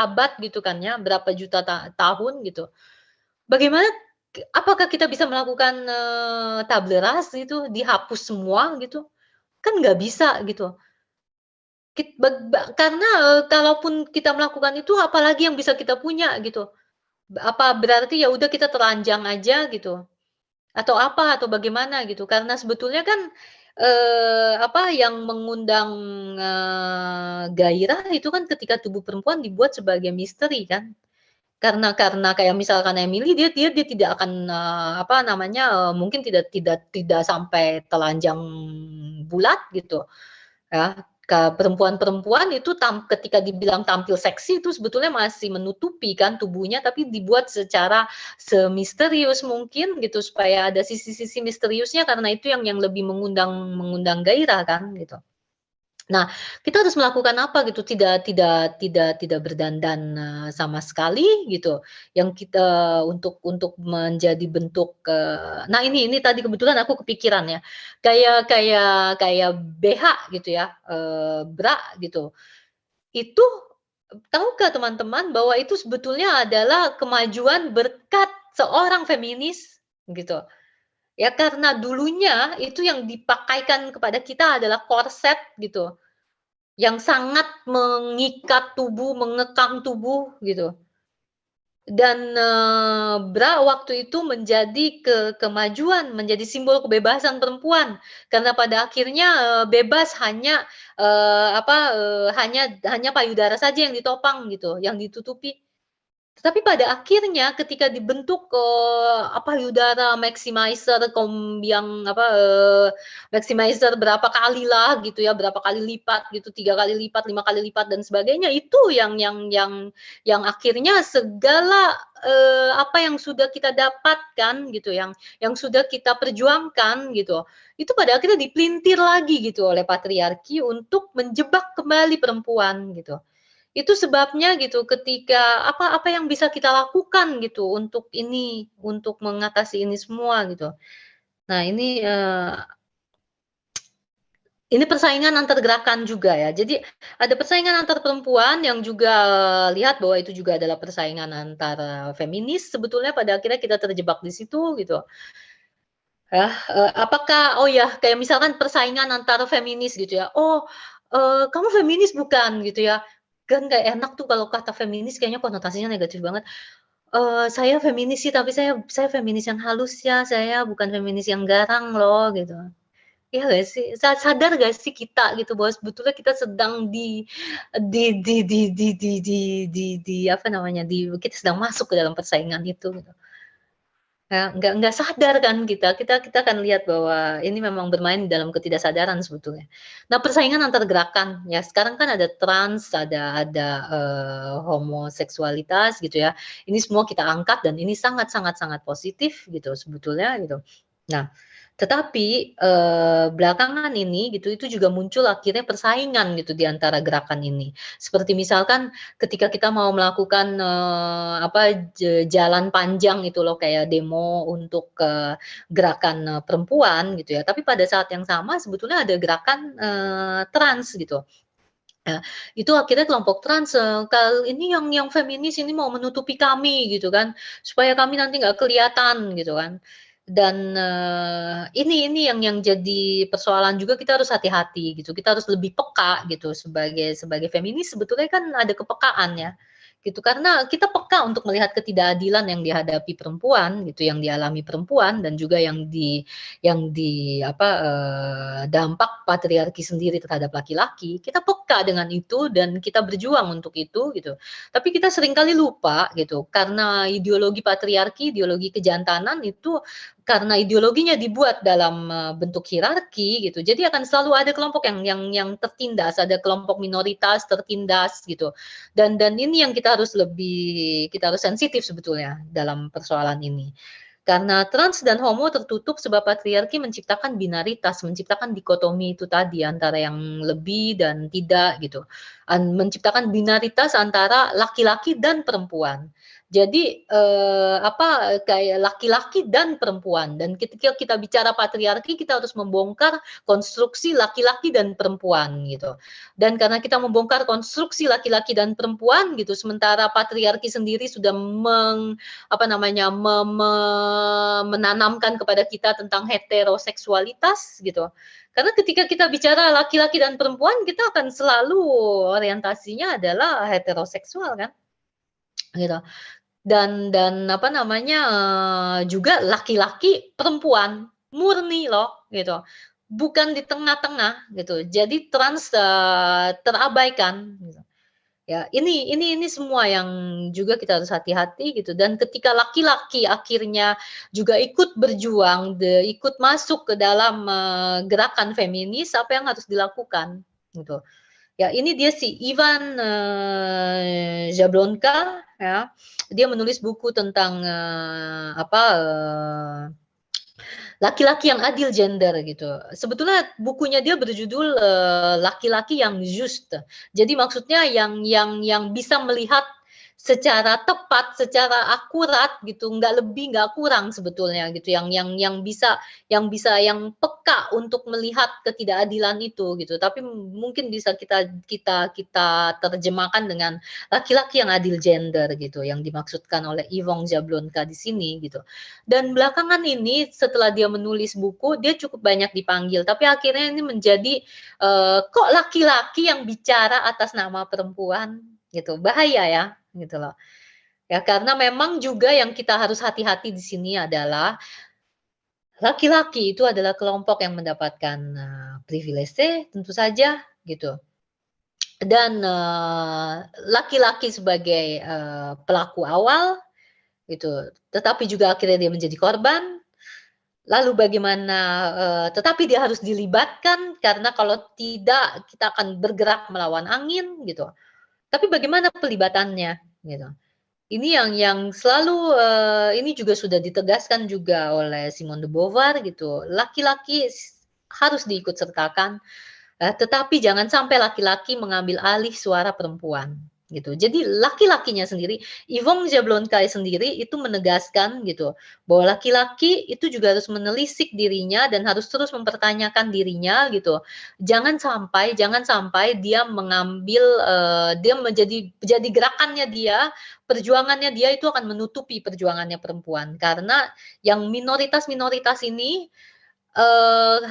abad gitu kan ya, berapa juta tahun gitu. Bagaimana apakah kita bisa melakukan, tabula rasa itu, dihapus semua gitu? Kan nggak bisa gitu. Kit bag ba karena, kalaupun kita melakukan itu apalagi yang bisa kita punya gitu. Apa berarti ya udah kita telanjang aja gitu? Atau apa, atau bagaimana gitu. Karena sebetulnya kan, apa, yang mengundang, gairah itu kan ketika tubuh perempuan dibuat sebagai misteri kan. Karena kayak misalkan Emily dia dia dia tidak akan, apa namanya, mungkin tidak sampai telanjang bulat gitu, ya. Perempuan-perempuan itu ketika dibilang tampil seksi itu sebetulnya masih menutupi kan tubuhnya, tapi dibuat secara semisterius mungkin gitu, supaya ada sisi-sisi misteriusnya karena itu yang lebih mengundang mengundang gairah kan gitu. Nah, kita harus melakukan apa gitu, tidak berdandan, sama sekali gitu, yang kita untuk menjadi bentuk, nah ini tadi kebetulan aku kepikiran ya, kayak BH gitu ya, bra gitu. Itu tahukah teman-teman bahwa itu sebetulnya adalah kemajuan berkat seorang feminis gitu. Ya karena dulunya itu yang dipakaikan kepada kita adalah korset gitu. Yang sangat mengikat tubuh, mengekang tubuh gitu. Dan, bra waktu itu menjadi kemajuan, menjadi simbol kebebasan perempuan. Karena pada akhirnya, bebas hanya, apa, hanya payudara saja yang ditopang gitu, yang ditutupi. Tetapi pada akhirnya ketika dibentuk, payudara maximizer yang maximizer berapa kalilah gitu ya, berapa kali lipat gitu, 3 kali lipat, 5 kali lipat dan sebagainya, itu yang akhirnya segala, apa yang sudah kita dapatkan gitu, yang sudah kita perjuangkan gitu, itu pada akhirnya dipelintir lagi gitu oleh patriarki untuk menjebak kembali perempuan gitu. Itu sebabnya gitu ketika apa yang bisa kita lakukan gitu untuk ini, untuk mengatasi ini semua gitu. Nah ini persaingan antar gerakan juga ya. Jadi ada persaingan antar perempuan yang juga lihat bahwa itu juga adalah persaingan antara feminis sebetulnya pada akhirnya kita terjebak di situ gitu. Ya, apakah oh ya kayak misalkan persaingan antara feminis gitu ya, "Oh, kamu feminis bukan?" Gitu ya. Kan nggak enak tuh kalau kata feminis kayaknya konotasinya negatif banget. Saya feminis sih, tapi saya feminis yang halus ya, saya bukan feminis yang garang loh, gitu. Iya nggak sih? Sadar nggak sih kita gitu bahwa sebetulnya kita sedang apa namanya, kita sedang masuk ke dalam persaingan itu, gitu. Nggak sadar kan kita akan lihat bahwa ini memang bermain dalam ketidaksadaran sebetulnya. Nah, persaingan antar gerakan, ya sekarang kan ada trans, homoseksualitas gitu ya. Ini semua kita angkat dan ini sangat sangat sangat positif gitu sebetulnya gitu. Nah, tetapi, belakangan ini gitu, itu juga muncul akhirnya persaingan gitu di antara gerakan ini. Seperti misalkan ketika kita mau melakukan, jalan panjang itu loh kayak demo untuk, gerakan, perempuan gitu ya, tapi pada saat yang sama sebetulnya ada gerakan, trans gitu. Nah, itu akhirnya kelompok trans, ini yang feminis ini mau menutupi kami gitu kan, supaya kami nanti nggak kelihatan gitu kan. Dan, ini yang jadi persoalan juga kita harus hati-hati gitu, kita harus lebih peka gitu sebagai sebagai feminis sebetulnya kan ada kepekaan ya, gitu. Karena kita peka untuk melihat ketidakadilan yang dihadapi perempuan gitu, yang dialami perempuan dan juga dampak patriarki sendiri terhadap laki-laki, kita peka dengan itu dan kita berjuang untuk itu gitu. Tapi kita seringkali lupa gitu, karena ideologi patriarki, ideologi kejantanan itu karena ideologinya dibuat dalam, bentuk hierarki gitu, jadi akan selalu ada kelompok yang tertindas, ada kelompok minoritas tertindas gitu. Dan ini yang kita harus sensitif sebetulnya dalam persoalan ini. Karena trans dan homo tertutup sebab patriarki menciptakan binaritas, menciptakan dikotomi itu tadi antara yang lebih dan tidak gitu. Menciptakan binaritas antara laki-laki dan perempuan. Jadi, kayak laki-laki dan perempuan dan ketika kita bicara patriarki kita harus membongkar konstruksi laki-laki dan perempuan gitu. Dan karena kita membongkar konstruksi laki-laki dan perempuan gitu, sementara patriarki sendiri sudah apa namanya, menanamkan kepada kita tentang heteroseksualitas gitu. Karena ketika kita bicara laki-laki dan perempuan, kita akan selalu orientasinya adalah heteroseksual kan, gitu. Dan apa namanya, juga laki-laki, perempuan, murni loh gitu, bukan di tengah-tengah gitu. Jadi trans, terabaikan gitu. Ya, ini semua yang juga kita harus hati-hati gitu dan ketika laki-laki akhirnya juga ikut berjuang, ikut masuk ke dalam, gerakan feminis, apa yang harus dilakukan, gitu. Ya ini dia si Ivan, Jablonka ya, dia menulis buku tentang, laki-laki yang adil gender gitu. Sebetulnya bukunya dia berjudul, Laki-laki yang Just. Jadi maksudnya yang bisa melihat secara tepat, secara akurat gitu, nggak lebih, nggak kurang sebetulnya gitu, yang peka untuk melihat ketidakadilan itu gitu. Tapi mungkin bisa kita kita kita terjemahkan dengan laki-laki yang adil gender gitu, yang dimaksudkan oleh Yvonne Jablonka di sini gitu. Dan belakangan ini setelah dia menulis buku, dia cukup banyak dipanggil, tapi akhirnya ini menjadi, kok laki-laki yang bicara atas nama perempuan gitu, bahaya ya, gitu loh. Ya karena memang juga yang kita harus hati-hati di sini adalah, laki-laki itu adalah kelompok yang mendapatkan, privilege tentu saja gitu. dan, laki-laki sebagai, pelaku awal gitu, tetapi juga akhirnya dia menjadi korban. Lalu bagaimana, tetapi dia harus dilibatkan karena kalau tidak kita akan bergerak melawan angin gitu. Tapi bagaimana pelibatannya gitu. Ini yang selalu, ini juga sudah ditegaskan juga oleh Simone de Beauvoir gitu, laki-laki harus diikut sertakan, tetapi jangan sampai laki-laki mengambil alih suara perempuan, gitu. Jadi laki-lakinya sendiri, Yvonne Jablonka sendiri itu menegaskan gitu, bahwa laki-laki itu juga harus menelisik dirinya dan harus terus mempertanyakan dirinya gitu. Jangan sampai dia mengambil, dia jadi gerakannya dia, perjuangannya dia itu akan menutupi perjuangannya perempuan. Karena yang minoritas-minoritas ini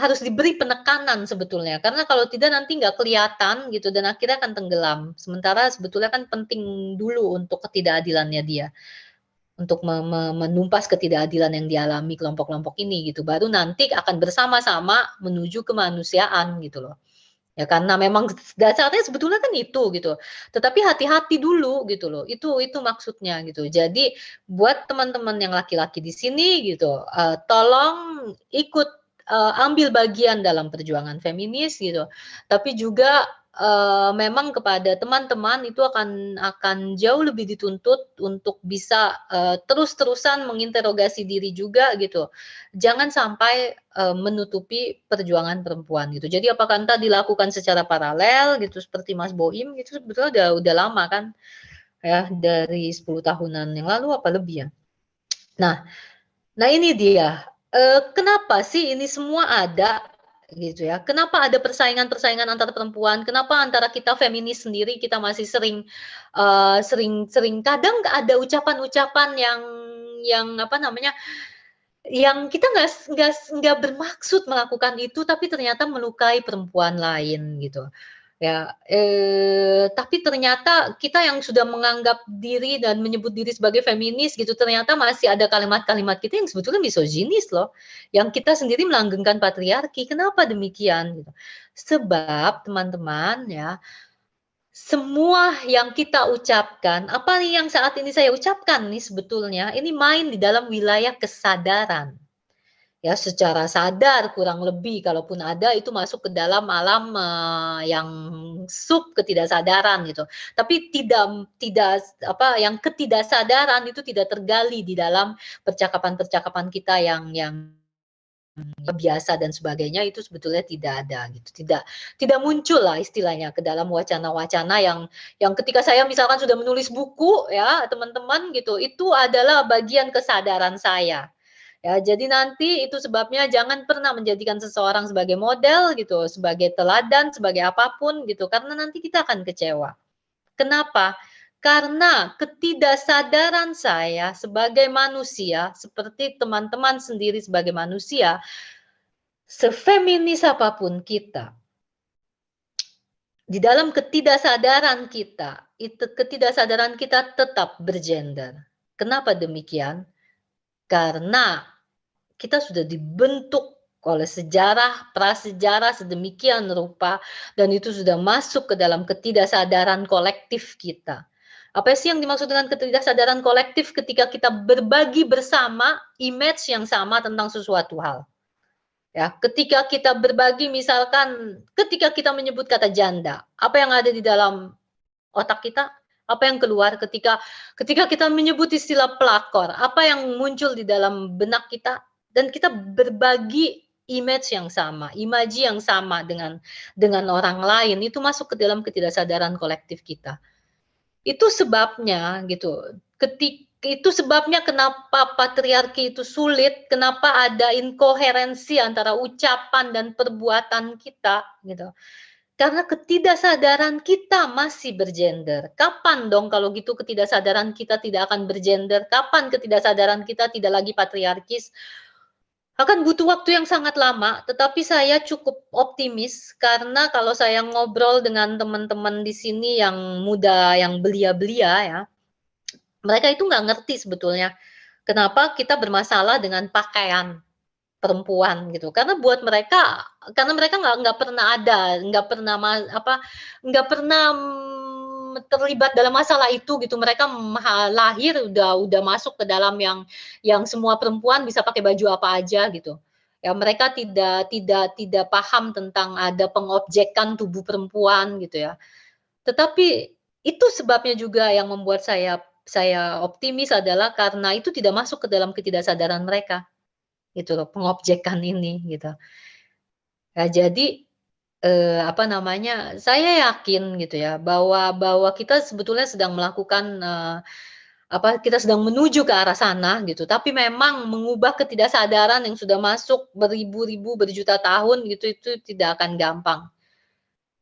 harus diberi penekanan sebetulnya, karena kalau tidak nanti nggak kelihatan gitu dan akhirnya akan tenggelam. Sementara sebetulnya kan penting dulu untuk ketidakadilannya dia, untuk menumpas ketidakadilan yang dialami kelompok-kelompok ini gitu, baru nanti akan bersama-sama menuju kemanusiaan gitu loh. Ya karena memang dasarnya sebetulnya kan itu gitu, tetapi hati-hati dulu gitu loh, itu maksudnya gitu. Jadi buat teman-teman yang laki-laki di sini gitu, tolong ikut, ambil bagian dalam perjuangan feminis gitu, tapi juga, memang kepada teman-teman itu akan jauh lebih dituntut untuk bisa, terus-terusan menginterogasi diri juga gitu. Jangan sampai, menutupi perjuangan perempuan gitu. Jadi apakah entah dilakukan secara paralel gitu seperti Mas Boim gitu sebetulnya udah lama kan ya, dari 10 tahunan yang lalu apa lebih ya. Nah nah ini dia, kenapa sih ini semua ada gitu ya, kenapa ada persaingan-persaingan antar perempuan, kenapa antara kita feminis sendiri kita masih sering, sering sering kadang ada ucapan-ucapan yang apa namanya, yang kita nggak bermaksud melakukan itu, tapi ternyata melukai perempuan lain gitu. Ya, tapi ternyata kita yang sudah menganggap diri dan menyebut diri sebagai feminis gitu, ternyata masih ada kalimat-kalimat kita yang sebetulnya misoginis loh, yang kita sendiri melanggengkan patriarki. Kenapa demikian gitu? Sebab teman-teman ya, semua yang kita ucapkan, apa nih yang saat ini saya ucapkan nih sebetulnya, ini main di dalam wilayah kesadaran. Ya secara sadar kurang lebih kalaupun ada itu masuk ke dalam alam, yang sub ketidaksadaran gitu. Tapi tidak apa, yang ketidaksadaran itu tidak tergali di dalam percakapan-percakapan kita yang biasa dan sebagainya itu sebetulnya tidak ada gitu, tidak tidak muncullah istilahnya ke dalam wacana-wacana yang ketika saya misalkan sudah menulis buku ya teman-teman gitu, itu adalah bagian kesadaran saya. Ya, jadi nanti itu sebabnya jangan pernah menjadikan seseorang sebagai model gitu, sebagai teladan, sebagai apapun gitu, karena nanti kita akan kecewa. Kenapa? Karena ketidaksadaran saya sebagai manusia, seperti teman-teman sendiri sebagai manusia, sefeminis apapun kita, di dalam ketidaksadaran kita, itu ketidaksadaran kita tetap bergender. Kenapa demikian? Karena kita sudah dibentuk oleh sejarah, prasejarah sedemikian rupa dan itu sudah masuk ke dalam ketidaksadaran kolektif kita. Apa sih yang dimaksud dengan ketidaksadaran kolektif ketika kita berbagi bersama image yang sama tentang sesuatu hal. Ya, ketika kita berbagi misalkan ketika kita menyebut kata janda, apa yang ada di dalam otak kita? Apa yang keluar ketika ketika kita menyebut istilah pelakor, apa yang muncul di dalam benak kita? Dan kita berbagi image yang sama, imaji yang sama dengan orang lain, itu masuk ke dalam ketidaksadaran kolektif kita. Itu sebabnya gitu, itu sebabnya kenapa patriarki itu sulit, kenapa ada inkoherensi antara ucapan dan perbuatan kita, gitu. Karena ketidaksadaran kita masih bergender. Kapan dong kalau gitu ketidaksadaran kita tidak akan bergender? Kapan ketidaksadaran kita tidak lagi patriarkis? Akan butuh waktu yang sangat lama, tetapi saya cukup optimis karena kalau saya ngobrol dengan teman-teman di sini yang muda, yang belia-belia ya, mereka itu nggak ngerti sebetulnya kenapa kita bermasalah dengan pakaian. perempuan gitu. Karena mereka nggak pernah ada, nggak pernah nggak pernah, terlibat dalam masalah itu gitu. Mereka lahir udah masuk ke dalam yang semua perempuan bisa pakai baju apa aja gitu. Ya mereka tidak paham tentang ada pengobjekan tubuh perempuan gitu ya. Tetapi itu sebabnya juga yang membuat saya optimis adalah karena itu tidak masuk ke dalam ketidaksadaran mereka, gitu loh, pengobjekan ini gitu. Ya jadi, apa namanya, saya yakin gitu ya bahwa bahwa kita sebetulnya sedang melakukan, kita sedang menuju ke arah sana gitu, tapi memang mengubah ketidaksadaran yang sudah masuk beribu-ribu, berjuta tahun gitu, itu tidak akan gampang.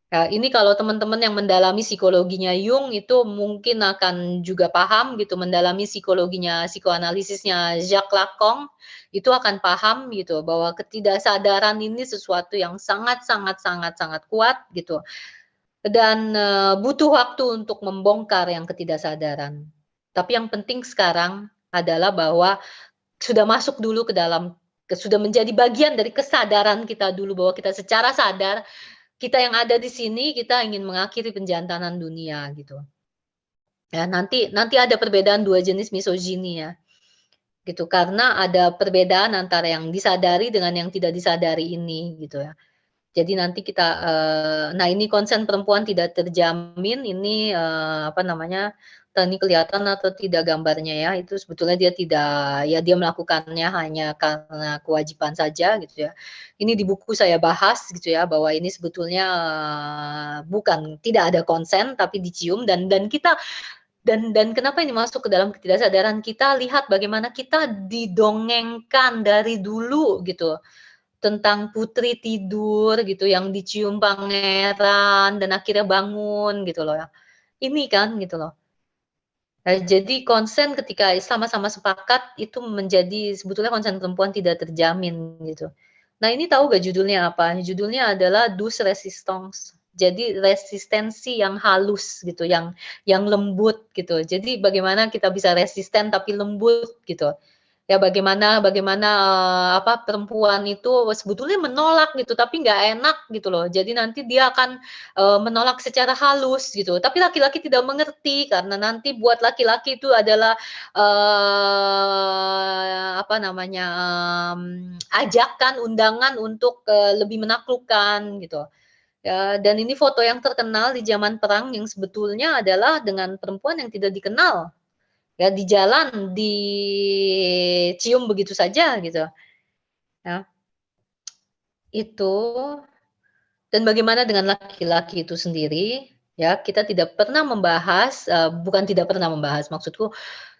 Ya, ini kalau teman-teman yang mendalami psikologinya Jung itu mungkin akan juga paham gitu, mendalami psikologinya, psikoanalisisnya Jacques Lacan, itu akan paham gitu bahwa ketidaksadaran ini sesuatu yang sangat sangat sangat sangat kuat gitu dan, butuh waktu untuk membongkar yang ketidaksadaran. Tapi yang penting sekarang adalah bahwa sudah masuk dulu ke dalam sudah menjadi bagian dari kesadaran kita dulu bahwa kita secara sadar kita yang ada di sini, kita ingin mengakhiri penjantanan dunia gitu. Ya nanti nanti ada perbedaan 2 jenis misogyny ya, gitu. Karena ada perbedaan antara yang disadari dengan yang tidak disadari ini gitu ya. Jadi nanti kita, nah ini konsen perempuan tidak terjamin ini, apa namanya, ini kelihatan atau tidak gambarnya ya, itu sebetulnya dia tidak ya dia melakukannya hanya karena kewajiban saja gitu ya. Ini di buku saya bahas gitu ya, bahwa ini sebetulnya, bukan tidak ada konsen tapi dicium dan kita dan kenapa ini masuk ke dalam ketidaksadaran kita, lihat bagaimana kita didongengkan dari dulu gitu. Tentang putri tidur gitu yang dicium pangeran dan akhirnya bangun gitu loh ya. Ini kan gitu loh. Jadi konsen ketika sama-sama sepakat itu menjadi sebetulnya konsen perempuan tidak terjamin gitu. Nah ini tahu gak judulnya apa? Judulnya adalah douce resistance. Jadi resistensi yang halus gitu, yang lembut gitu. Jadi bagaimana kita bisa resisten tapi lembut gitu. Ya bagaimana bagaimana, perempuan itu sebetulnya menolak gitu, tapi nggak enak gitu loh. Jadi nanti dia akan, menolak secara halus gitu, tapi laki-laki tidak mengerti karena nanti buat laki-laki itu adalah, ajakan, undangan untuk, lebih menaklukkan gitu. Ya, dan ini foto yang terkenal di zaman perang yang sebetulnya adalah dengan perempuan yang tidak dikenal. Ya di jalan, dicium begitu saja gitu, ya. Itu, dan bagaimana dengan laki-laki itu sendiri, ya, kita tidak pernah membahas, bukan tidak pernah membahas, maksudku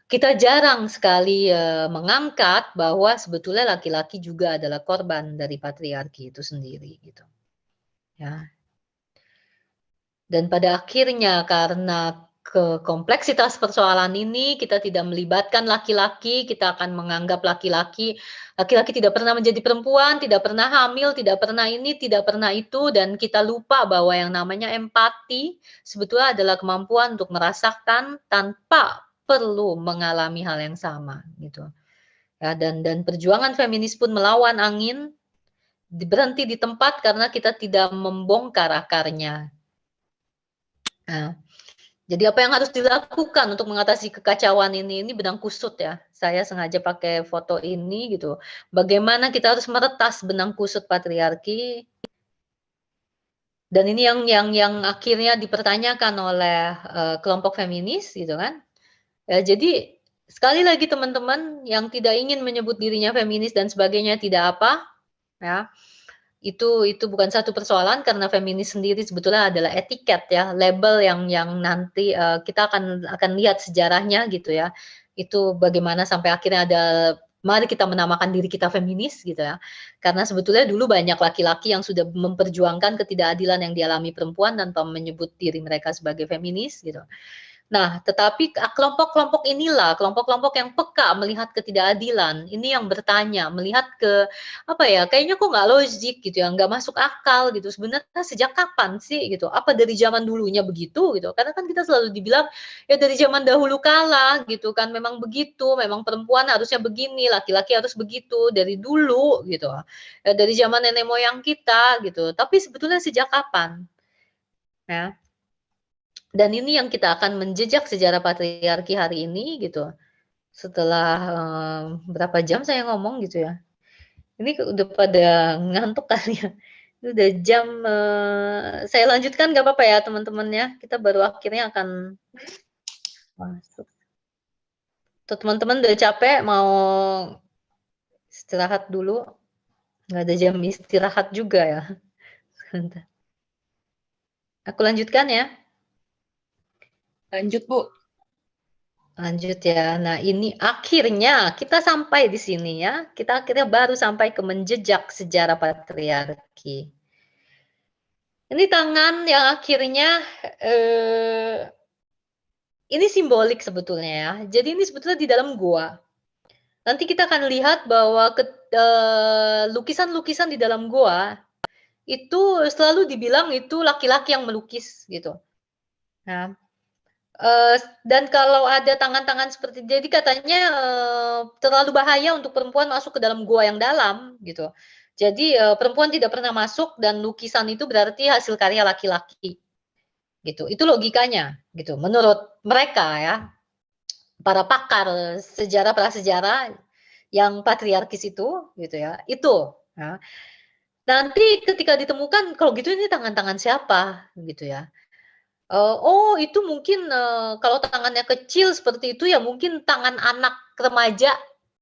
kita jarang sekali, mengangkat bahwa sebetulnya laki-laki juga adalah korban dari patriarki itu sendiri gitu, ya. Dan pada akhirnya karena kompleksitas persoalan ini kita tidak melibatkan laki-laki, kita akan menganggap laki-laki tidak pernah menjadi perempuan, tidak pernah hamil, tidak pernah ini, tidak pernah itu, dan kita lupa bahwa yang namanya empati sebetulnya adalah kemampuan untuk merasakan tanpa perlu mengalami hal yang sama gitu. Ya, dan perjuangan feminis pun melawan angin, berhenti di tempat karena kita tidak membongkar akarnya. Nah, jadi apa yang harus dilakukan untuk mengatasi kekacauan ini benang kusut ya. Saya sengaja pakai foto ini gitu. Bagaimana kita harus meretas benang kusut patriarki, dan ini yang akhirnya dipertanyakan oleh, kelompok feminis gitu kan. Ya jadi, sekali lagi teman-teman yang tidak ingin menyebut dirinya feminis dan sebagainya tidak apa, ya. Itu bukan satu persoalan karena feminis sendiri sebetulnya adalah etiket ya, label yang nanti, kita akan lihat sejarahnya gitu ya. Itu bagaimana sampai akhirnya mari kita menamakan diri kita feminis gitu ya. Karena sebetulnya dulu banyak laki-laki yang sudah memperjuangkan ketidakadilan yang dialami perempuan tanpa menyebut diri mereka sebagai feminis gitu. Nah, tetapi kelompok-kelompok inilah, kelompok-kelompok yang peka melihat ketidakadilan, ini yang bertanya, melihat ke apa ya, kayaknya kok nggak logik gitu ya, nggak masuk akal gitu. Sebenarnya sejak kapan sih gitu? Apa dari zaman dulunya begitu gitu? Karena kan kita selalu dibilang ya dari zaman dahulu kala gitu kan, memang begitu, memang perempuan harusnya begini, laki-laki harus begitu dari dulu gitu. Dari zaman nenek moyang kita gitu. Tapi sebetulnya sejak kapan ya? Dan ini yang kita akan menjejak sejarah patriarki hari ini gitu. Setelah, berapa jam saya ngomong gitu ya. Ini udah pada ngantuk kali ya. Ini udah jam, saya lanjutkan nggak apa-apa ya teman-teman ya? Kita baru akhirnya akan masuk. Tuh teman-teman udah capek mau istirahat dulu, nggak ada jam istirahat juga ya. Sebentar. Aku lanjutkan ya?
Lanjut, Bu.
Lanjut ya. Nah, ini akhirnya kita sampai di sini ya. Kita akhirnya baru sampai ke menjejak sejarah patriarki. Ini tangan yang akhirnya ini simbolik sebetulnya ya. Jadi ini sebetulnya di dalam gua. Nanti kita akan lihat bahwa lukisan-lukisan di dalam gua itu selalu dibilang itu laki-laki yang melukis gitu. Nah, dan kalau ada tangan-tangan seperti jadi katanya, terlalu bahaya untuk perempuan masuk ke dalam gua yang dalam, gitu. Jadi, perempuan tidak pernah masuk dan lukisan itu berarti hasil karya laki-laki, gitu. Itu logikanya, gitu, menurut mereka ya, para pakar sejarah prasejarah yang patriarkis itu, gitu ya, itu. Nah, nanti ketika ditemukan, kalau gitu ini tangan-tangan siapa, gitu ya. Oh itu mungkin, kalau tangannya kecil seperti itu ya mungkin tangan anak remaja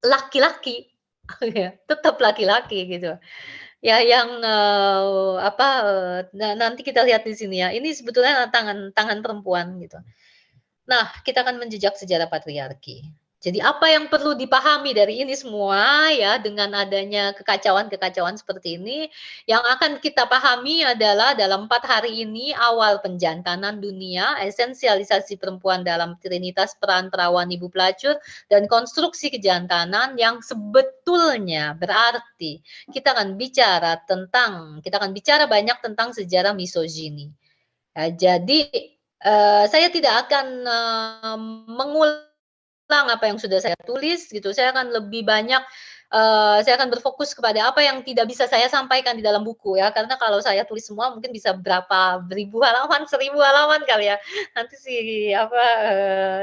laki-laki, ya, tetap laki-laki gitu. Ya yang, apa, nanti kita lihat di sini ya, ini sebetulnya tangan tangan perempuan gitu. Nah, kita akan menjejak sejarah patriarki. Jadi apa yang perlu dipahami dari ini semua ya, dengan adanya kekacauan-kekacauan seperti ini, yang akan kita pahami adalah dalam 4 hari ini awal penjantanan dunia, esensialisasi perempuan dalam trinitas peran perawan ibu pelacur, dan konstruksi kejantanan yang sebetulnya berarti kita akan bicara banyak tentang sejarah misogini. Jadi, saya tidak akan, mengulang apa yang sudah saya tulis gitu, saya akan lebih banyak, saya akan berfokus kepada apa yang tidak bisa saya sampaikan di dalam buku ya, karena kalau saya tulis semua mungkin bisa berapa ribu halaman, 1000 halaman kali ya, nanti apa,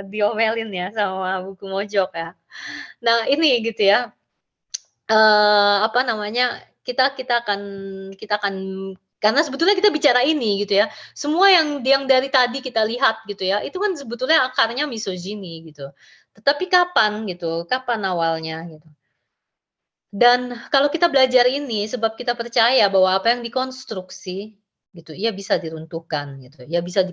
diomelin ya sama buku Mojok ya. Nah ini gitu ya, apa namanya, kita akan karena sebetulnya kita bicara ini gitu ya, semua yang dari tadi kita lihat gitu ya, itu kan sebetulnya akarnya misogyny gitu. Tetapi kapan gitu, kapan awalnya gitu. Dan kalau kita belajar ini sebab kita percaya bahwa apa yang dikonstruksi gitu, ia bisa diruntuhkan gitu, ia bisa